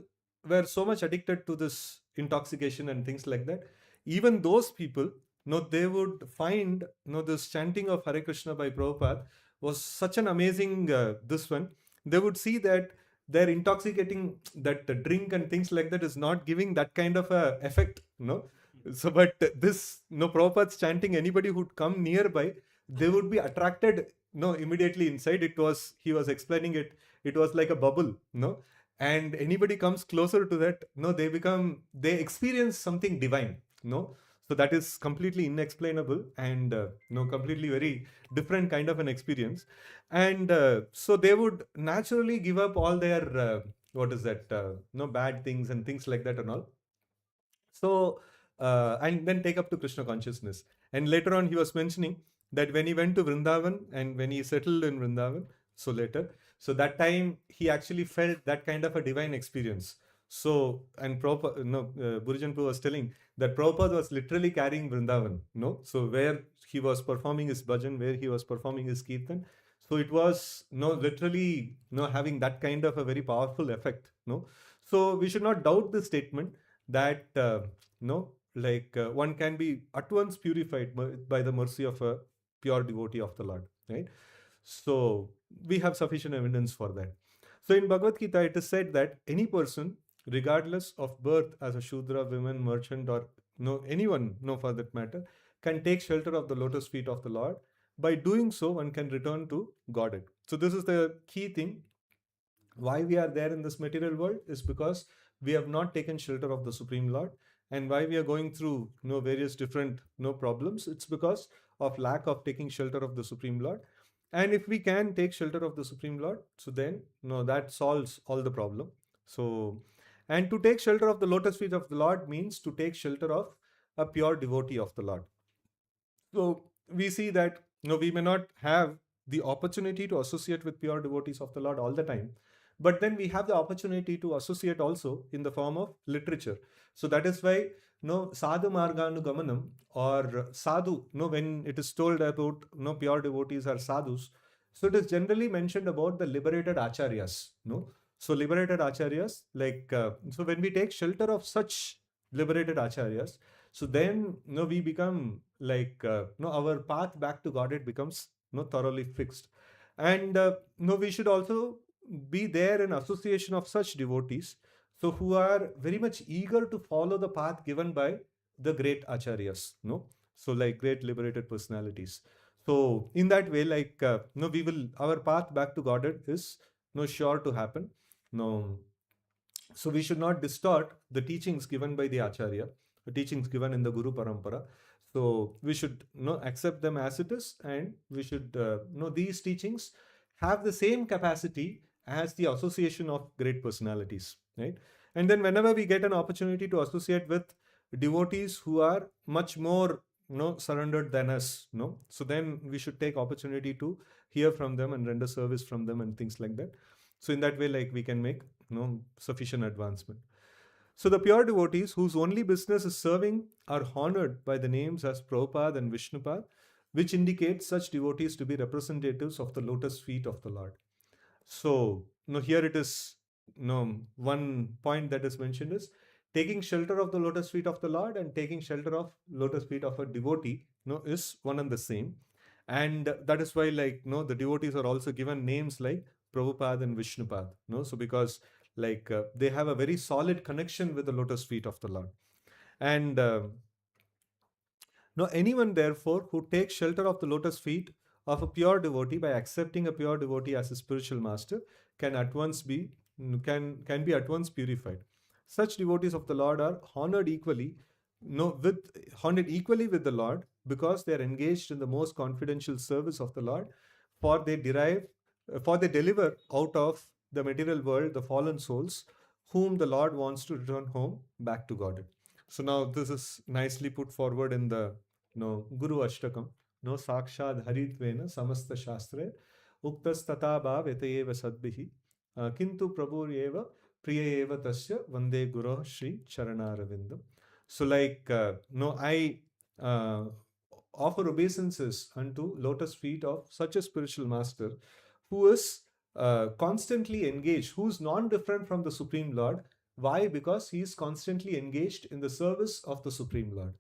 were so much addicted to this intoxication and things like that. Even those people, they would find, this chanting of Hare Krishna by Prabhupada was such an amazing this one. They would see that they're intoxicating, that the drink and things like that is not giving that kind of a effect, So, but this, Prabhupada's chanting, anybody who'd come nearby, they would be attracted, immediately inside. He was explaining it. It was like a bubble, and anybody comes closer to that, they experience something divine, So that is completely inexplainable, and completely very different kind of an experience. And so they would naturally give up all their what is that bad things and things like that and all. So and then take up to Krishna consciousness. And later on he was mentioning that when he went to Vrindavan and when he settled in Vrindavan, so later, so that time he actually felt that kind of a divine experience. So, and Prabhupada, no, Burjanpu was telling that Prabhupada was literally carrying Vrindavan, no? So, where he was performing his bhajan, where he was performing his kirtan. So, it was, no, literally, no, having that kind of a very powerful effect, no? So, we should not doubt the statement that, no, like one can be at once purified by the mercy of a pure devotee of the Lord, right? So we have sufficient evidence for that. So in Bhagavad Gita, it is said that any person, regardless of birth as a Shudra, woman, merchant, or no anyone, no for that matter, can take shelter of the lotus feet of the Lord. By doing so, one can return to Godhead. So this is the key thing. Why we are there in this material world is because we have not taken shelter of the Supreme Lord. And why we are going through various different problems, it's because of lack of taking shelter of the Supreme Lord. And if we can take shelter of the Supreme Lord, so then that solves all the problem. So, and to take shelter of the lotus feet of the Lord means to take shelter of a pure devotee of the Lord. So we see that we may not have the opportunity to associate with pure devotees of the Lord all the time, but then we have the opportunity to associate also in the form of literature. So that is why sadhu marganugamanam, or sadhu, when it is told about pure devotees are sadhus, so it is generally mentioned about the liberated acharyas. No, so liberated acharyas, like so when we take shelter of such liberated acharyas, so then we become like our path back to Godhead becomes thoroughly fixed. And we should also be there in association of such devotees, so who are very much eager to follow the path given by the great acharyas, so like great liberated personalities. So in that way, like we will, our path back to Godhead is sure to happen. No, so we should not distort the teachings given by the acharya, the teachings given in the Guru Parampara. So we should accept them as it is, and we should know these teachings have the same capacity as the association of great personalities, right? And then whenever we get an opportunity to associate with devotees who are much more surrendered than us, so then we should take opportunity to hear from them and render service from them and things like that. So in that way, like, we can make sufficient advancement. So the pure devotees whose only business is serving are honored by the names as Prabhupada and Vishnupad, which indicates such devotees to be representatives of the lotus feet of the Lord. So here it is, one point that is mentioned is taking shelter of the lotus feet of the Lord and taking shelter of lotus feet of a devotee is one and the same. And that is why, like, the devotees are also given names like Prabhupada and Vishnupad. So because, like, they have a very solid connection with the lotus feet of the Lord. And anyone therefore who takes shelter of the lotus feet of a pure devotee by accepting a pure devotee as a spiritual master can at once be can be at once purified. Such devotees of the Lord are honored equally, honored equally with the Lord, because they are engaged in the most confidential service of the Lord, for they derive for they deliver out of the material world the fallen souls whom the Lord wants to return home back to God. So now this is nicely put forward in the Guru Ashtakam. No Sakshad Haritvena Samasta Shastre Uktas Tata Bhav Etayeva Sadbihi Kintu Prabhu Eva Priya Eva Tasya Vande Guru Shri Charanaravindam. So, like, no, I offer obeisances unto lotus feet of such a spiritual master who is constantly engaged, who's non-different from the Supreme Lord. Why? Because he is constantly engaged in the service of the Supreme Lord.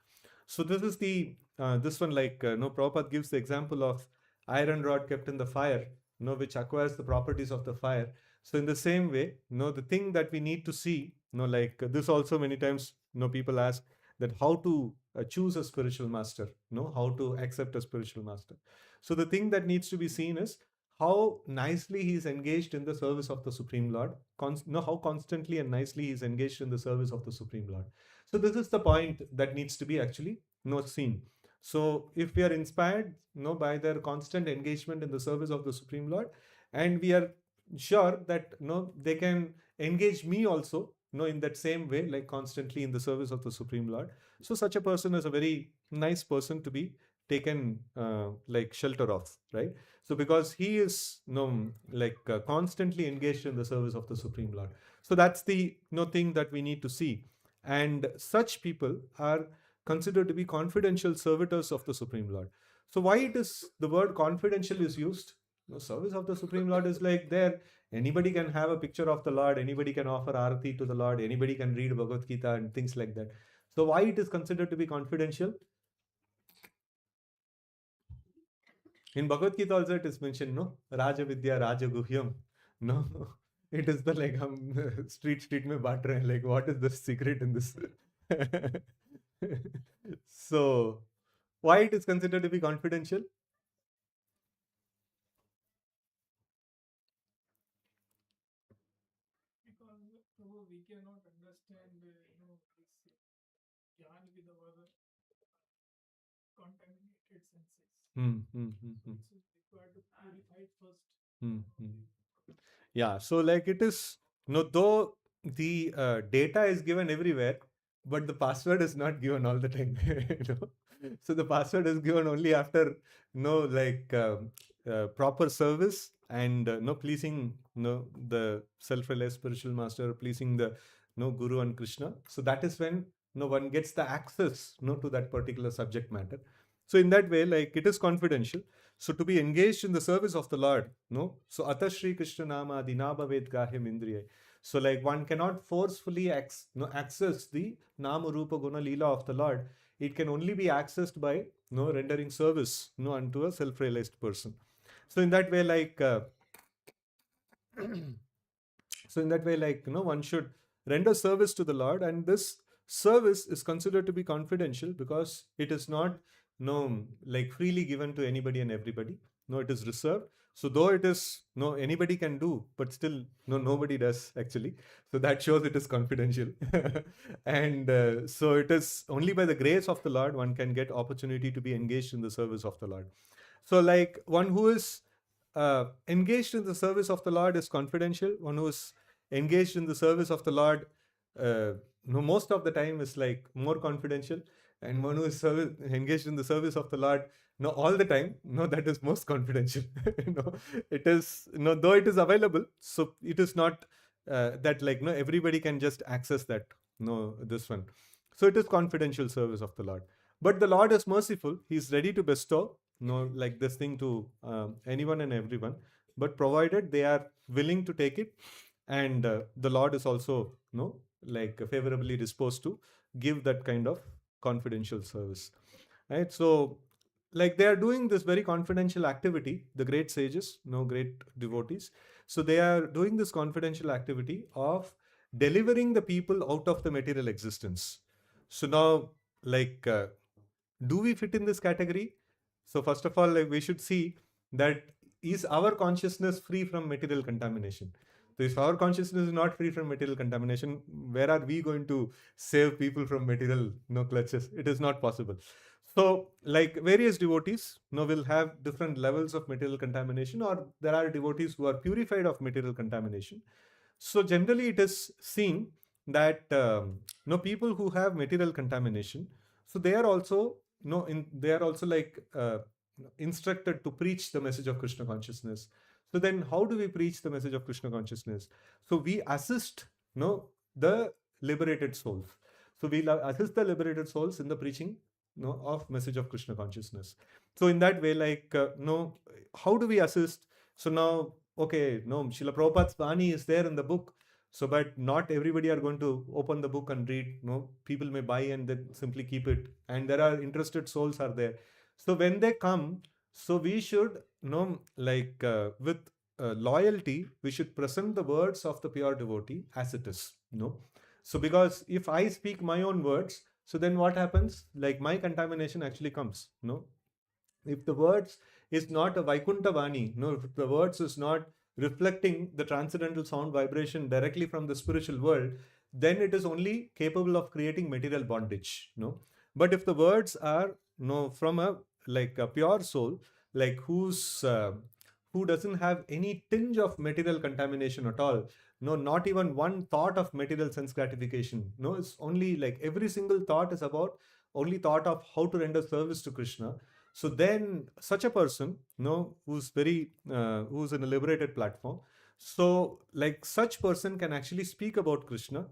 So this is the this one, like, Prabhupada gives the example of iron rod kept in the fire, which acquires the properties of the fire. So in the same way, the thing that we need to see, like, this also many times, people ask that how to choose a spiritual master, how to accept a spiritual master. So the thing that needs to be seen is how nicely he is engaged in the service of the Supreme Lord, how constantly and nicely he is engaged in the service of the Supreme Lord. So this is the point that needs to be actually seen. So if we are inspired by their constant engagement in the service of the Supreme Lord, and we are sure that they can engage me also in that same way, like constantly in the service of the Supreme Lord. So such a person is a very nice person to be taken like shelter of, right? So because he is constantly engaged in the service of the Supreme Lord. So that's the thing that we need to see. And such people are considered to be confidential servitors of the Supreme Lord. So why it is the word confidential is used? Service of the Supreme Lord is like there. Anybody can have a picture of the Lord, anybody can offer arati to the Lord, anybody can read Bhagavad Gita and things like that. So why it is considered to be confidential? In Bhagavad Gita also it is mentioned, no? Raja Vidya Raja Guhyam. No. It is the like street mein baat rahe hain. Like what is the secret in this? So why it is considered to be confidential? Hmm, hmm, hmm, hmm, hmm. Yeah, so like it is, though the data is given everywhere, but the password is not given all the time. you know? So the password is given only after proper service and no pleasing the self-realized spiritual master, pleasing the Guru and Krishna. So that is when one gets the access to that particular subject matter. So in that way, like it is confidential. So to be engaged in the service of the Lord, no. So Ata Shri Krishna Nama Dinabhavet Gahyam Indriya. So like one cannot forcefully access the Nama Rupa Guna Leela of the Lord. It can only be accessed by rendering service unto a self-realized person. So in that way, so in that way, one should render service to the Lord, and this service is considered to be confidential because it is not like freely given to anybody and everybody. No, it is reserved. So though it is anybody can do, but still nobody does actually. So that shows it is confidential. And so it is only by the grace of the Lord one can get opportunity to be engaged in the service of the Lord. So like one who is engaged in the service of the Lord is confidential. One who is engaged in the service of the Lord, most of the time is like more confidential. And one who is engaged in the service of the Lord, all the time, that is most confidential. It is, though it is available, so it is not that like, everybody can just access that, this one. So it is confidential service of the Lord. But the Lord is merciful. He is ready to bestow, like this thing to anyone and everyone, but provided they are willing to take it, and the Lord is also like favorably disposed to give that kind of confidential service, right? So like they are doing this very confidential activity, the great sages, great devotees. So they are doing this confidential activity of delivering the people out of the material existence. So now, like do we fit in this category? So first of all, like we should see that is our consciousness free from material contamination. So if our consciousness is not free from material contamination, where are we going to save people from material clutches? It is not possible. So like various devotees will have different levels of material contamination, or there are devotees who are purified of material contamination. So generally it is seen that people who have material contamination, so they are also they are also like instructed to preach the message of Krishna consciousness. So then how do we preach the message of Krishna consciousness? So we assist the liberated souls. So we assist the liberated souls in the preaching of message of Krishna consciousness. So in that way, like how do we assist? So now, okay, no, Srila Prabhupada's Vani is there in the book. So, but not everybody are going to open the book and read. No, people may buy and then simply keep it. And there are interested souls are there. So when they come, so we should, with loyalty, we should present the words of the pure devotee as it is. So because if I speak my own words, so then what happens? Like my contamination actually comes. If the words is not a Vaikuntha Vani, if the words is not reflecting the transcendental sound vibration directly from the spiritual world, then it is only capable of creating material bondage. But if the words are from a like a pure soul, like who doesn't have any tinge of material contamination at all, not even one thought of material sense gratification. It's only like every single thought is about only thought of how to render service to Krishna. So then such a person, who's very who's in a liberated platform, so like such person can actually speak about Krishna,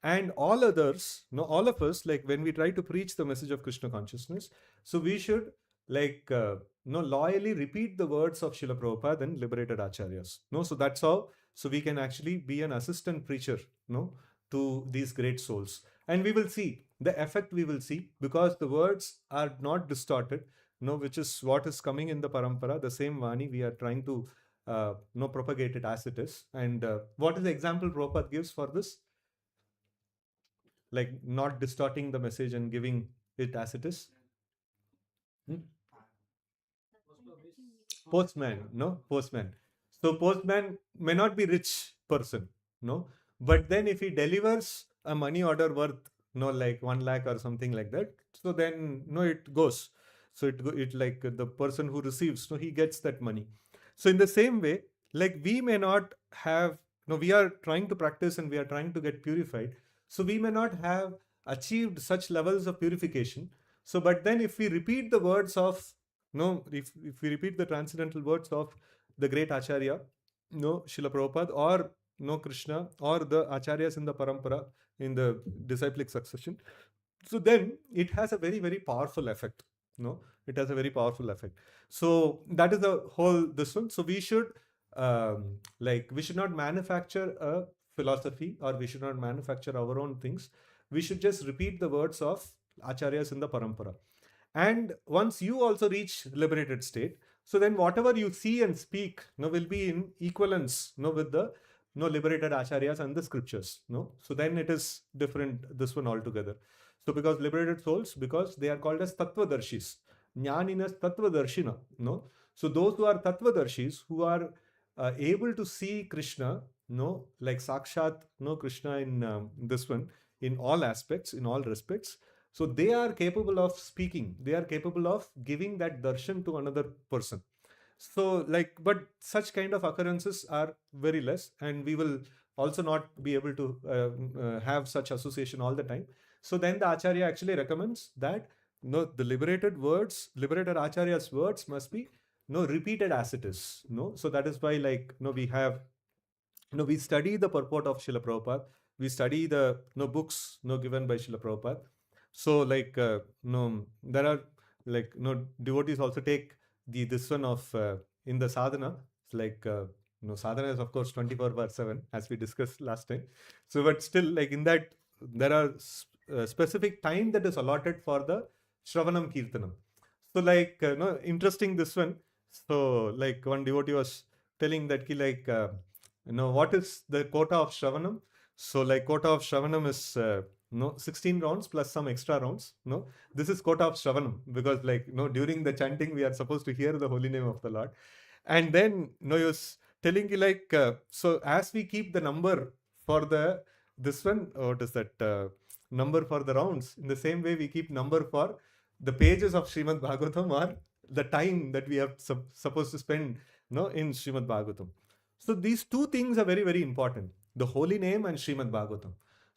and all others, all of us, like when we try to preach the message of Krishna consciousness, so we should like loyally repeat the words of Srila Prabhupada and liberated acharyas. No, so that's how, so we can actually be an assistant preacher, no, to these great souls. And we will see the effect, we will see, because the words are not distorted, which is what is coming in the parampara, the same Vani, we are trying to propagate it as it is. And what is the example Prabhupada gives for this? Like not distorting the message and giving it as it is. Hmm? Postman, no, postman. So postman may not be rich person, no, but then if he delivers a money order worth, like 1 lakh or something like that, so then no, it goes. So it like the person who receives, no, he gets that money. So in the same way, like we may not have, no, we are trying to practice and we are trying to get purified. So we may not have achieved such levels of purification. So, but then if we repeat the words of, no, if we repeat the transcendental words of the great Acharya, no, Srila Prabhupada, or no Krishna, or the Acharyas in the parampara, in the disciplic succession, so then it has a very, very powerful effect. No, it has a very powerful effect. So that is the whole this one. So we should like we should not manufacture a philosophy, or we should not manufacture our own things. We should just repeat the words of Acharyas in the parampara. And once you also reach liberated state, so then whatever you see and speak, will be in equivalence, with the liberated acharyas and the scriptures. So then it is different, this one altogether. So because liberated souls, because they are called as tattvadarshis, jnaninas tattvadarshina. So those who are tattvadarshis, who are able to see Krishna, like sakshat, Krishna in this one, in all aspects, in all respects. So they are capable of speaking, they are capable of giving that darshan to another person. So like, but such kind of occurrences are very less, and we will also not be able to have such association all the time. So then the Acharya actually recommends that the liberated words, liberated Acharya's words must be repeated as it is. So that is why, like, we have, we study the purport of Srila Prabhupada. We study the books given by Srila Prabhupada. So like there are like devotees also take the this one of in the sadhana. It's like sadhana is of course 24/7 as we discussed last time. So but still, like in that, there are specific time that is allotted for the Shravanam Kirtanam. So like interesting this one. So like one devotee was telling that ki like what is the quota of Shravanam? So like quota of Shravanam is 16 rounds plus some extra rounds. This is quota of Shravanam, because like during the chanting we are supposed to hear the holy name of the Lord. And then he was telling you like so as we keep the number for the this one, what is that number for the rounds, in the same way we keep number for the pages of Srimad Bhagavatam, or the time that we are supposed to spend in Srimad Bhagavatam. So these two things are very, very important, the holy name and Srimad Bhagavatam.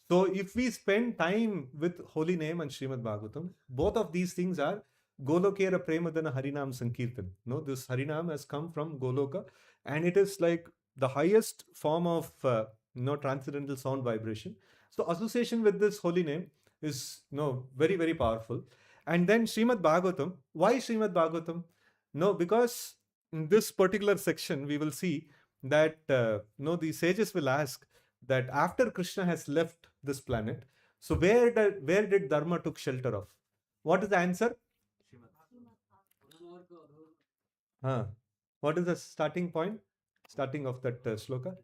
So if we spend time with holy name and Srimad Bhagavatam, both of these things are Golokera Premadana Harinam Sankirtan. This Harinam has come from Goloka, and it is like the highest form of transcendental sound vibration. So association with this holy name is very, very powerful. And then Srimad Bhagavatam. Why Srimad Bhagavatam? No, because in this particular section we will see that the sages will ask that after Krishna has left this planet, so where did Dharma took shelter of? What is the answer? Huh. What is the starting point? Starting of that sloka?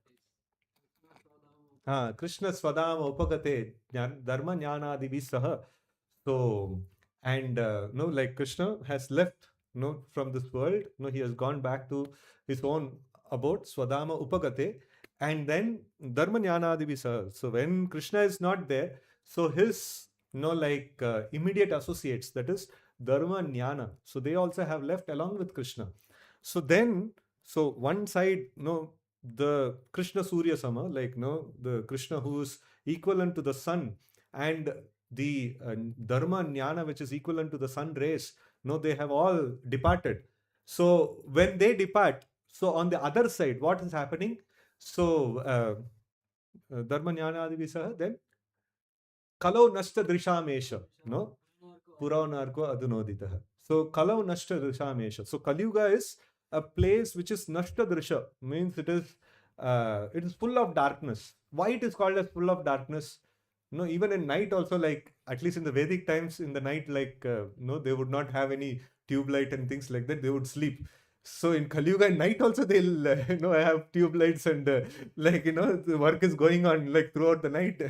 Krishna Swadama Upagate Dharma Jnana Divisaha. So, and like Krishna has left from this world. He has gone back to his own abode, Swadama Upagate, and then Dharma Jnana Divisaha. So when Krishna is not there, so his like immediate associates, that is Dharma Jnana, so they also have left along with Krishna. So then, so one side, the Krishna Surya Sama, like the Krishna who is equivalent to the sun, and the Dharma Jnana, which is equivalent to the sun rays, no, they have all departed. So when they depart, so on the other side, what is happening? So dharma jnana adi visaha, then kalau nashta drishamesha, no, puranarko adunoditaha. So kalau nashta drishamesha. So Kalyuga is a place which is nashta drisha, means it is full of darkness. Why it is called as full of darkness? No, even in night also, like at least in the Vedic times, in the night, like no, they would not have any tube light and things like that. They would sleep. So in Kali Yuga at night also they'll have tube lights and like the work is going on like throughout the night,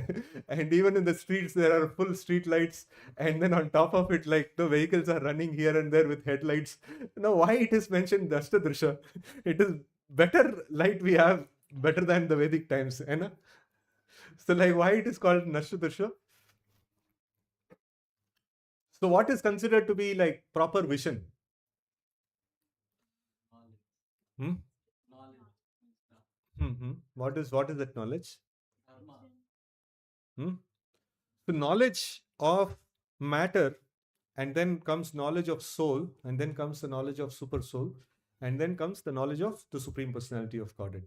and even in the streets there are full street lights, and then on top of it like the vehicles are running here and there with headlights. Now why it is mentioned Dashta Drisha? It is better light we have, better than the Vedic times, you know? So like why it is called Nashta Drisha? So what is considered to be like proper vision? Hmm? Hmm. What is that knowledge? Hmm? So knowledge of matter, and then comes knowledge of soul, and then comes the knowledge of super soul, and then comes the knowledge of the supreme personality of Godhead.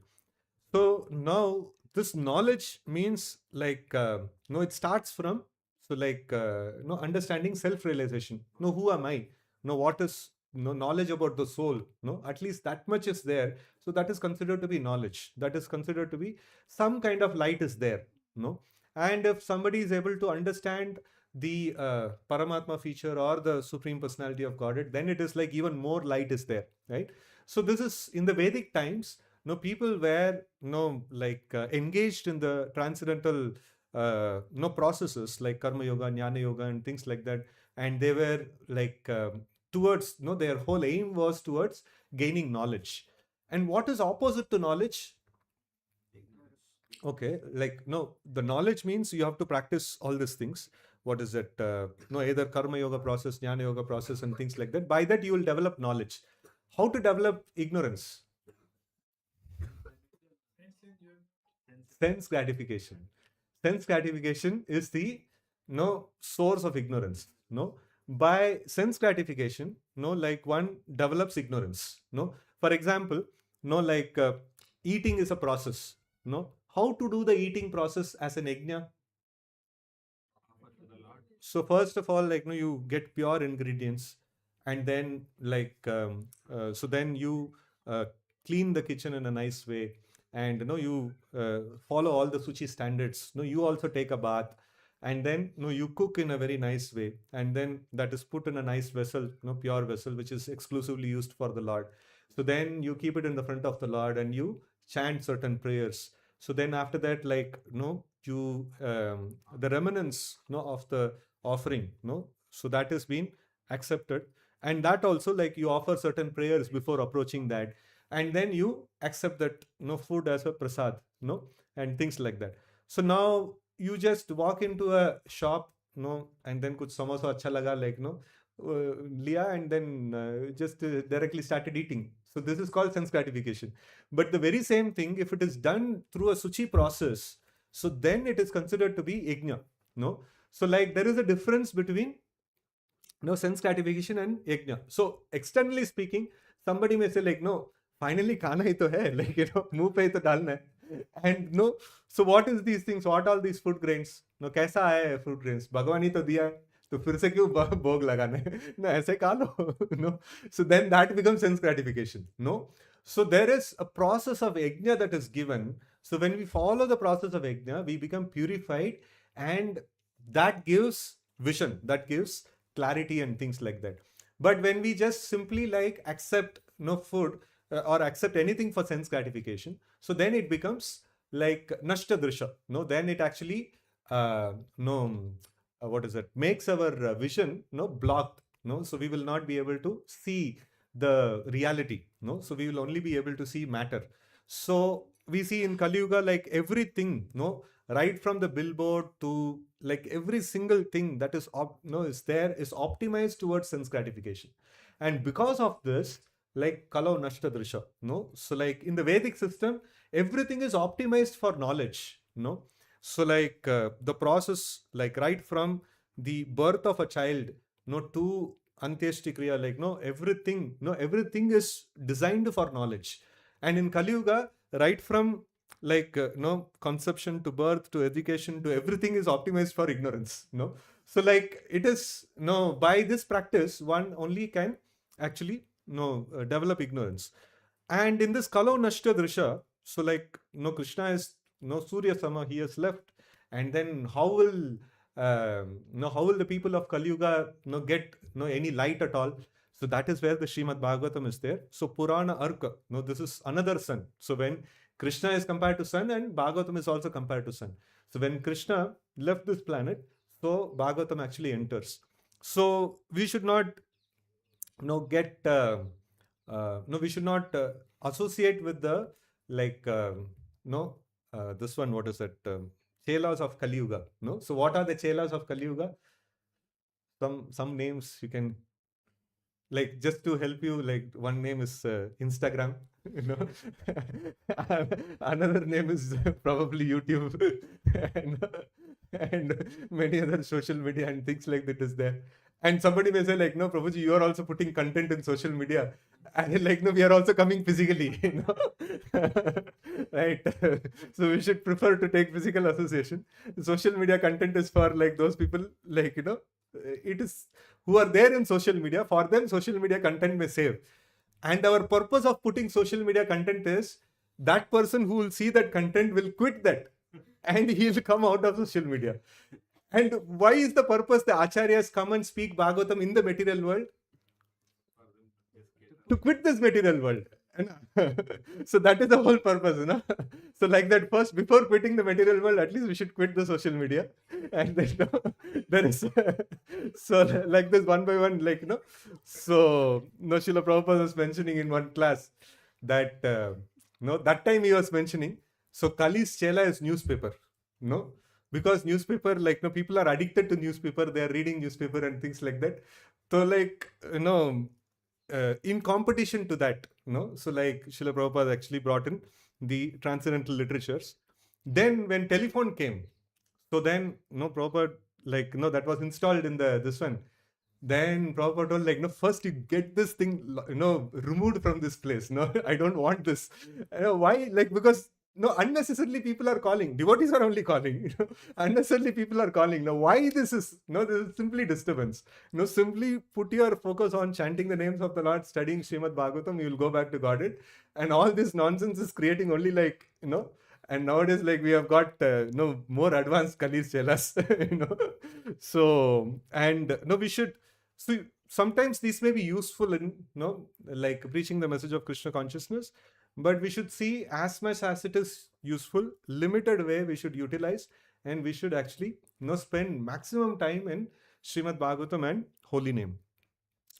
So now this knowledge means like it starts from, so like understanding self-realization. No, who am I? No, what is no knowledge about the soul? No, at least that much is there. So that is considered to be knowledge. That is considered to be some kind of light is there. No, and if somebody is able to understand the Paramatma feature or the supreme personality of Godhead, then it is like even more light is there, right? So this is in the Vedic times. No, people were like engaged in the transcendental no processes like karma yoga, jnana yoga, and things like that, and they were like towards their whole aim was towards gaining knowledge. And what is opposite to knowledge? Okay, like no, the knowledge means you have to practice all these things. What is it? No, either karma yoga process, jnana yoga process, and things like that. By that, you will develop knowledge. How to develop ignorance? Sense gratification. Sense gratification is the source of ignorance. No, by sense gratification, like one develops ignorance. No, for example, like eating is a process. No, how to do the eating process as an yajna? So first of all, like you get pure ingredients, and then like so then you uh, clean the kitchen in a nice way, and you follow all the suchi standards. You also take a bath, and then you cook in a very nice way, and then that is put in a nice vessel, pure vessel, which is exclusively used for the Lord. So then you keep it in the front of the Lord, and you chant certain prayers. So then after that, like you the remnants of the offering, so that has been accepted, and that also like you offer certain prayers before approaching that, and then you accept that food as a prasad, and things like that. So now you just walk into a shop, and then kuch samosa acha laga, like liya, and then just directly started eating. So this is called sense gratification. But the very same thing, if it is done through a suchi process, so then it is considered to be yajna. No, so like there is a difference between sense gratification and yajna. So externally speaking, somebody may say like, no, finally khana hi to hai, like muh pe hi to dalna hai. And no, so what is these things? What all these food grains? No, kaisa aaya hai fruit grains? Bhagwan hi to diya hai. तो फिर से क्यों भोग लगाना है ना ऐसे खा लो no so then that becomes sense gratification no so there is a process of yajna that is given so when we follow the process of yajna we become purified and that gives vision that gives clarity and things like that. But when we just simply like accept no food or accept anything for sense gratification, so then it becomes like nashta drisha. No, then it actually no what is it makes our vision blocked. No, so we will not be able to see the reality. No, so we will only be able to see matter. So we see in Kali Yuga like everything. No, right from the billboard to like every single thing that is is there is optimized towards sense gratification, and because of this like kalau nashta drisha so like in the Vedic system everything is optimized for knowledge so like the process like right from the birth of a child to Antyeshti Kriya, like, no, everything, no, everything is designed for knowledge. And in Kali Yuga, right from like, no, conception to birth to education to everything is optimized for ignorance, no. So, like, it is, no, by this practice, one only can actually, no, develop ignorance. And in this Kalau Nashta Drisha, so like, no, Krishna is, no, Surya Sama, he has left. And then how will, no, how will the people of Kali Yuga, no, get, no, any light at all? So that is where the Srimad Bhagavatam is there. So Purana Arka, no, this is another sun. So when Krishna is compared to sun, and Bhagavatam is also compared to sun. So when Krishna left this planet, so Bhagavatam actually enters. So we should not, get, no, we should not associate with the, like, no, this one, what is it? Chelas of Kali Yuga. No, so what are the chelas of Kali Yuga? Some names you can, like, just to help you, like, one name is Instagram, you know. Another name is probably YouTube, and, and many other social media and things like that is there. And somebody may say, like, no, Prabhuji, you are also putting content in social media. And like, no, we are also coming physically, you know. Right. So we should prefer to take physical association. Social media content is for like those people, like, you know, it is who are there in social media. For them, social media content may save. And our purpose of putting social media content is that person who will see that content will quit that and he'll come out of social media. And why is the purpose the acharyas come and speak Bhagavatam in the material world? To quit this material world. So that is the whole purpose, you know. So like that, first, before quitting the material world, at least we should quit the social media. And then, there is so like this, one by one, like, you know. So no, Srila Prabhupada was mentioning in one class that, no, that time he was mentioning, so Kali's chela is newspaper, no, because newspaper, like, no, people are addicted to newspaper, they are reading newspaper and things like that. So like, you know, in competition to that, so like Srila Prabhupada actually brought in the transcendental literatures. Then when telephone came, so then, Prabhupada, like, that was installed in the this one. Then Prabhupada told, like, no, first you get this thing, removed from this place. No, I don't want this. Why? Like, because, no, unnecessarily people are calling. Devotees are only calling. Unnecessarily people are calling. Now, why this is? No, this is simply disturbance. No, simply put your focus on chanting the names of the Lord, studying Srimad Bhagavatam, you will go back to Godhead. And all this nonsense is creating only, like, and nowadays, like, we have got, more advanced Kalis Chelas, So, and, no, we should, so sometimes these may be useful in, like preaching the message of Krishna consciousness, but we should see as much as it is useful, limited way we should utilize, and we should actually, spend maximum time in Srimad Bhagavatam and holy name.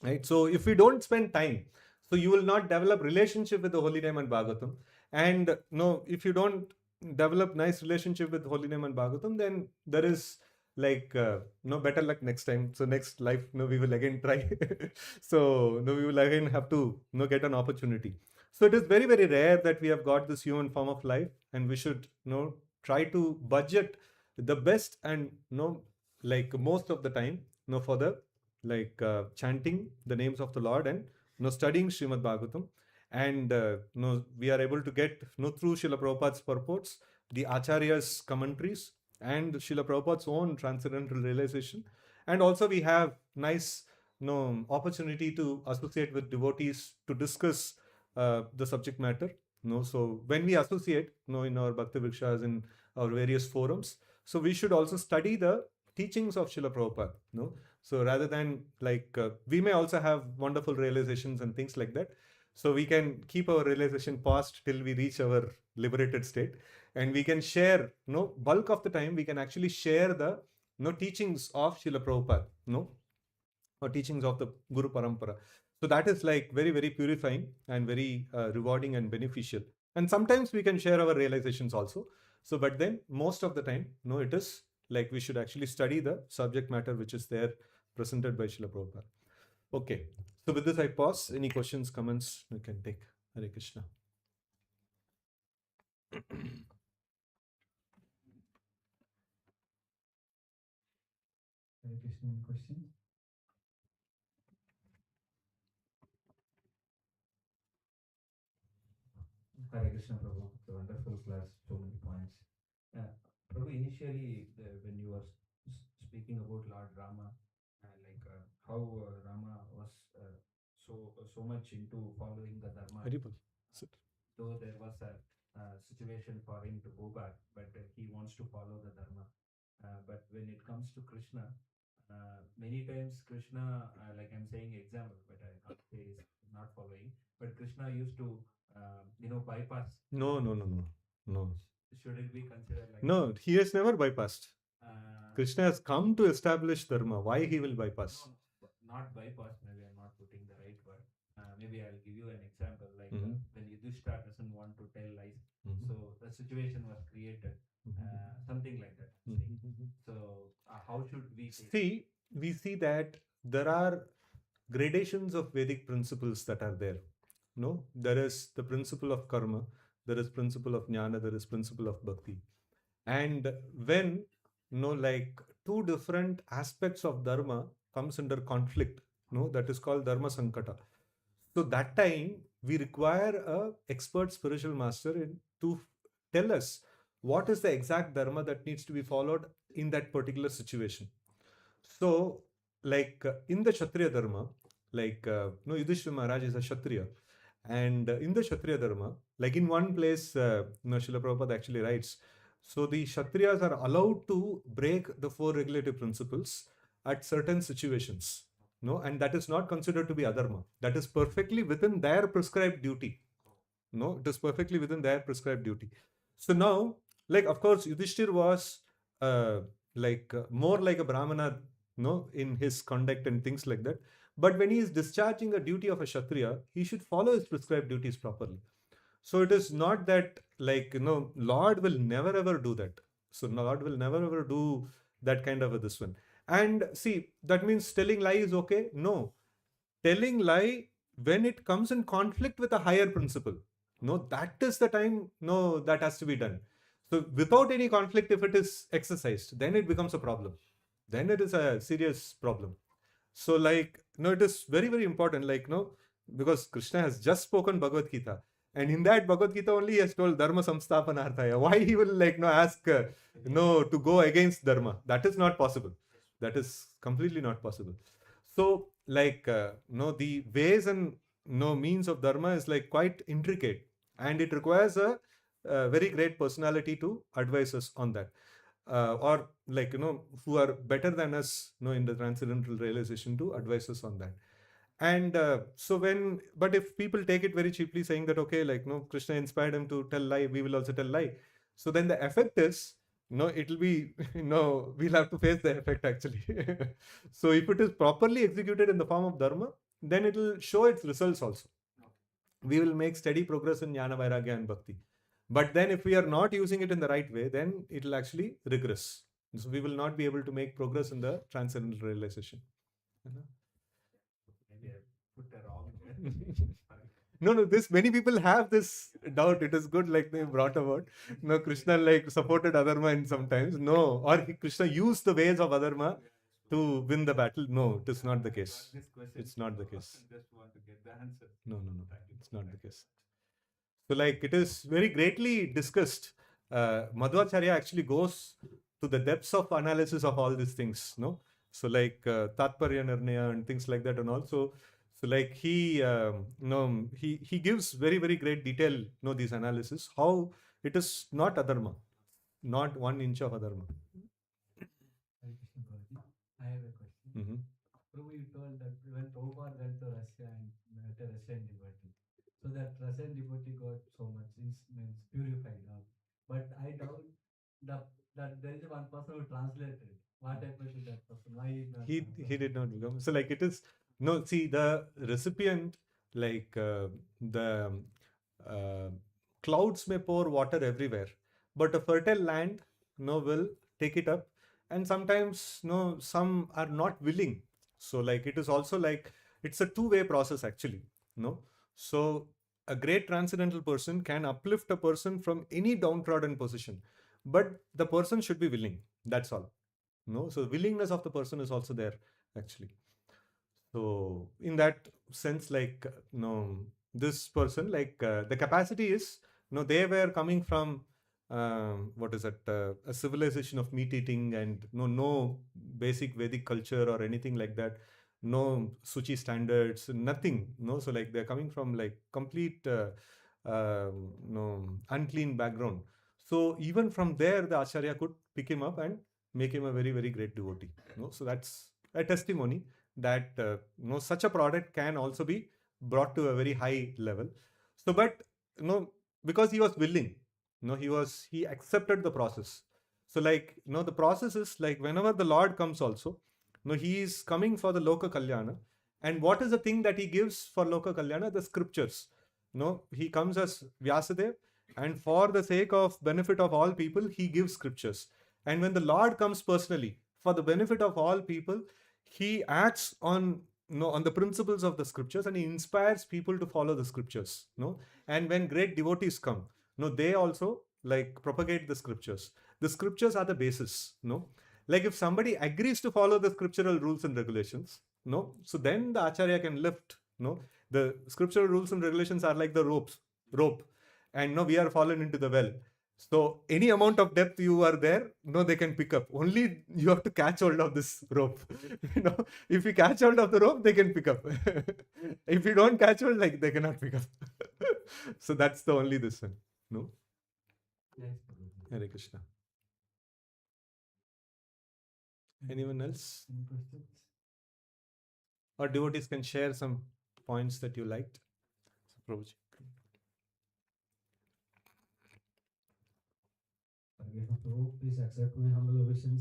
Right? So if we don't spend time, so you will not develop relationship with the holy name and Bhagavatam. And no, if you don't develop nice relationship with holy name and Bhagavatam, then there is, like, no, better luck next time. So next life, no, we will again try. So no, we will again have to, get an opportunity. So it is very, very rare that we have got this human form of life, and we should, try to budget the best and, like, most of the time, for the, like, chanting the names of the Lord, and, studying Srimad Bhagavatam. And, we are able to get, through Srila Prabhupada's purports, the Acharya's commentaries, and Srila Prabhupada's own transcendental realization. And also we have nice, opportunity to associate with devotees to discuss the subject matter. So when we associate, in our Bhakti Vrikshas, in our various forums, so we should also study the teachings of Srila Prabhupada. So rather than, like, we may also have wonderful realizations and things like that. So we can keep our realization paused till we reach our liberated state, and we can share, bulk of the time we can actually share the, teachings of Srila Prabhupada, or teachings of the Guru Parampara. So that is, like, very, very purifying and very rewarding and beneficial. And sometimes we can share our realizations also. So, but then most of the time, it is like we should actually study the subject matter which is there presented by Srila Prabhupada. Okay. So with this, I pause. Any questions, comments you can take. Hare Krishna. Hare Krishna, any questions? Hare Krishna, Prabhu. It's a wonderful class, so many points. Uh, Prabhu, initially, when you were speaking about Lord Rama, how Rama was so much into following the Dharma, Haribol. uh, though there was a situation for him to go back, but he wants to follow the Dharma. But when it comes to Krishna, many times Krishna, like I'm saying example, but I can't say is not following. But Krishna used to, bypass. No, no, no, no, no. Should it be considered like that? No, he has never bypassed. Krishna has No, come to establish dharma. Why he will bypass? no, not bypass. Maybe I'm not putting the right word. Maybe I'll give you an example. Mhm. When Yudhishthira doesn't want to tell lies, Mhm. so the situation was created. Something like that. I'm saying. Mhm. So how should we take? See, we see that there are gradations of Vedic principles that are there. No, there is the principle of karma, there is principle of jnana, there is principle of bhakti. And when like two different aspects of dharma comes under conflict, that is called dharma sankata. So that time we require a expert spiritual master to tell us what is the exact dharma that needs to be followed in that particular situation. So, in the Kshatriya Dharma, no, Yudhishthira Maharaj is a Kshatriya. And in the Kshatriya Dharma, like in one place, Srila Prabhupada actually writes, so the Kshatriyas are allowed to break the four regulative principles at certain situations. No, and that is not considered to be adharma. That is perfectly within their prescribed duty. No, it is perfectly within their prescribed duty. So now, like, of course, Yudhishthir was more like a Brahmana, no, in his conduct and things like that. But when he is discharging a duty of a Kshatriya, he should follow his prescribed duties properly. So it is not that, Lord will never ever do that. So Lord will never ever do that kind of a this one. And see, that means telling lie is okay? No. Telling lie when it comes in conflict with a higher principle. No, that is the time, no, that has to be done. So without any conflict, if it is exercised, then it becomes a problem. Then it is a serious problem. So, it is very, very important, because Krishna has just spoken Bhagavad Gita. And in that Bhagavad Gita only he has told Dharma Samsthapanarthaya. Why he will ask to go against Dharma? That is not possible. That is completely not possible. So, the ways and means of Dharma is like quite intricate, and it requires a very great personality to advise us on that, or who are better than us, in the transcendental realization to advise us on that. And so when, but if people take it very cheaply, saying that okay, Krishna inspired him to tell lie, we will also tell lie. So then the effect is, it'll be, we'll have to face the effect actually. So if it is properly executed in the form of dharma, then it will show its results also. We will make steady progress in jnana, vairagya, and bhakti. But then, if we are not using it in the right way, then it will actually regress. So we will not be able to make progress in the transcendental realization. Maybe I put a wrong. No, no, this many people have this doubt. It is good, like they brought about. No, Krishna supported Adharma in sometimes. No, or Krishna used the ways of Adharma to win the battle. No, it is not the case. This question, It's not the case. just want to get the answer. No, no, no. Thank you. It's not the case. So, it is very greatly discussed. Madhvacharya actually goes to the depths of analysis of all these things, no? So, Tatparya Nirnaya and things like that, and also, so he, he gives very, very great detail, these analysis, how it is not adharma, not 1 inch of adharma. Hare Krishna Prabhuji. I have a question. Mhm. Prabhu, you told that when Prabhupada went to Russia and met a Russian devotee, so that Russian devotee got so much means purified now. But I doubt that there is one person who translated. What happened to that person? Why he not He did not become. So it is, no, see, the recipient, the uh, clouds may pour water everywhere, but a fertile land, will take it up. And sometimes, some are not willing. So it is also it's a two-way process actually. No, so a great transcendental person can uplift a person from any downtrodden position, but the person should be willing. That's all. No, so willingness of the person is also there actually. So in that sense, no, this person, the capacity is No, they were coming from what is it? A civilization of meat eating and no basic Vedic culture or anything like that. No suchi standards, nothing. No, so like they're coming from like complete no unclean background. So even from there, the acharya could pick him up and make him a very very great devotee. No, so that's a testimony that such a product can also be brought to a very high level. So, but because he was willing, he accepted the process. So, like the process is like whenever the Lord comes, also, he is coming for the Loka Kalyana. And what is the thing that he gives for Loka Kalyana? The scriptures. He comes as Vyasadeva, and for the sake of benefit of all people, he gives scriptures. And when the Lord comes personally for the benefit of all people, he acts on the principles of the scriptures, and he inspires people to follow the scriptures. And when great devotees come, they also like propagate the scriptures. The scriptures are the basis. Like if somebody agrees to follow the scriptural rules and regulations, so then the acharya can lift. The scriptural rules and regulations are like the rope, and no, we are fallen into the well. So any amount of depth you are there, they can pick up. Only you have to catch hold of this rope. If you catch hold of the rope, they can pick up. If you don't catch hold, like they cannot pick up. So that's the only this one. No. Yes, Prabhuji. Hare Krishna. Anyone else? Any questions? Or devotees can share some points that you liked. So, Prabhuji. Prabhu, please accept my humble obeisance.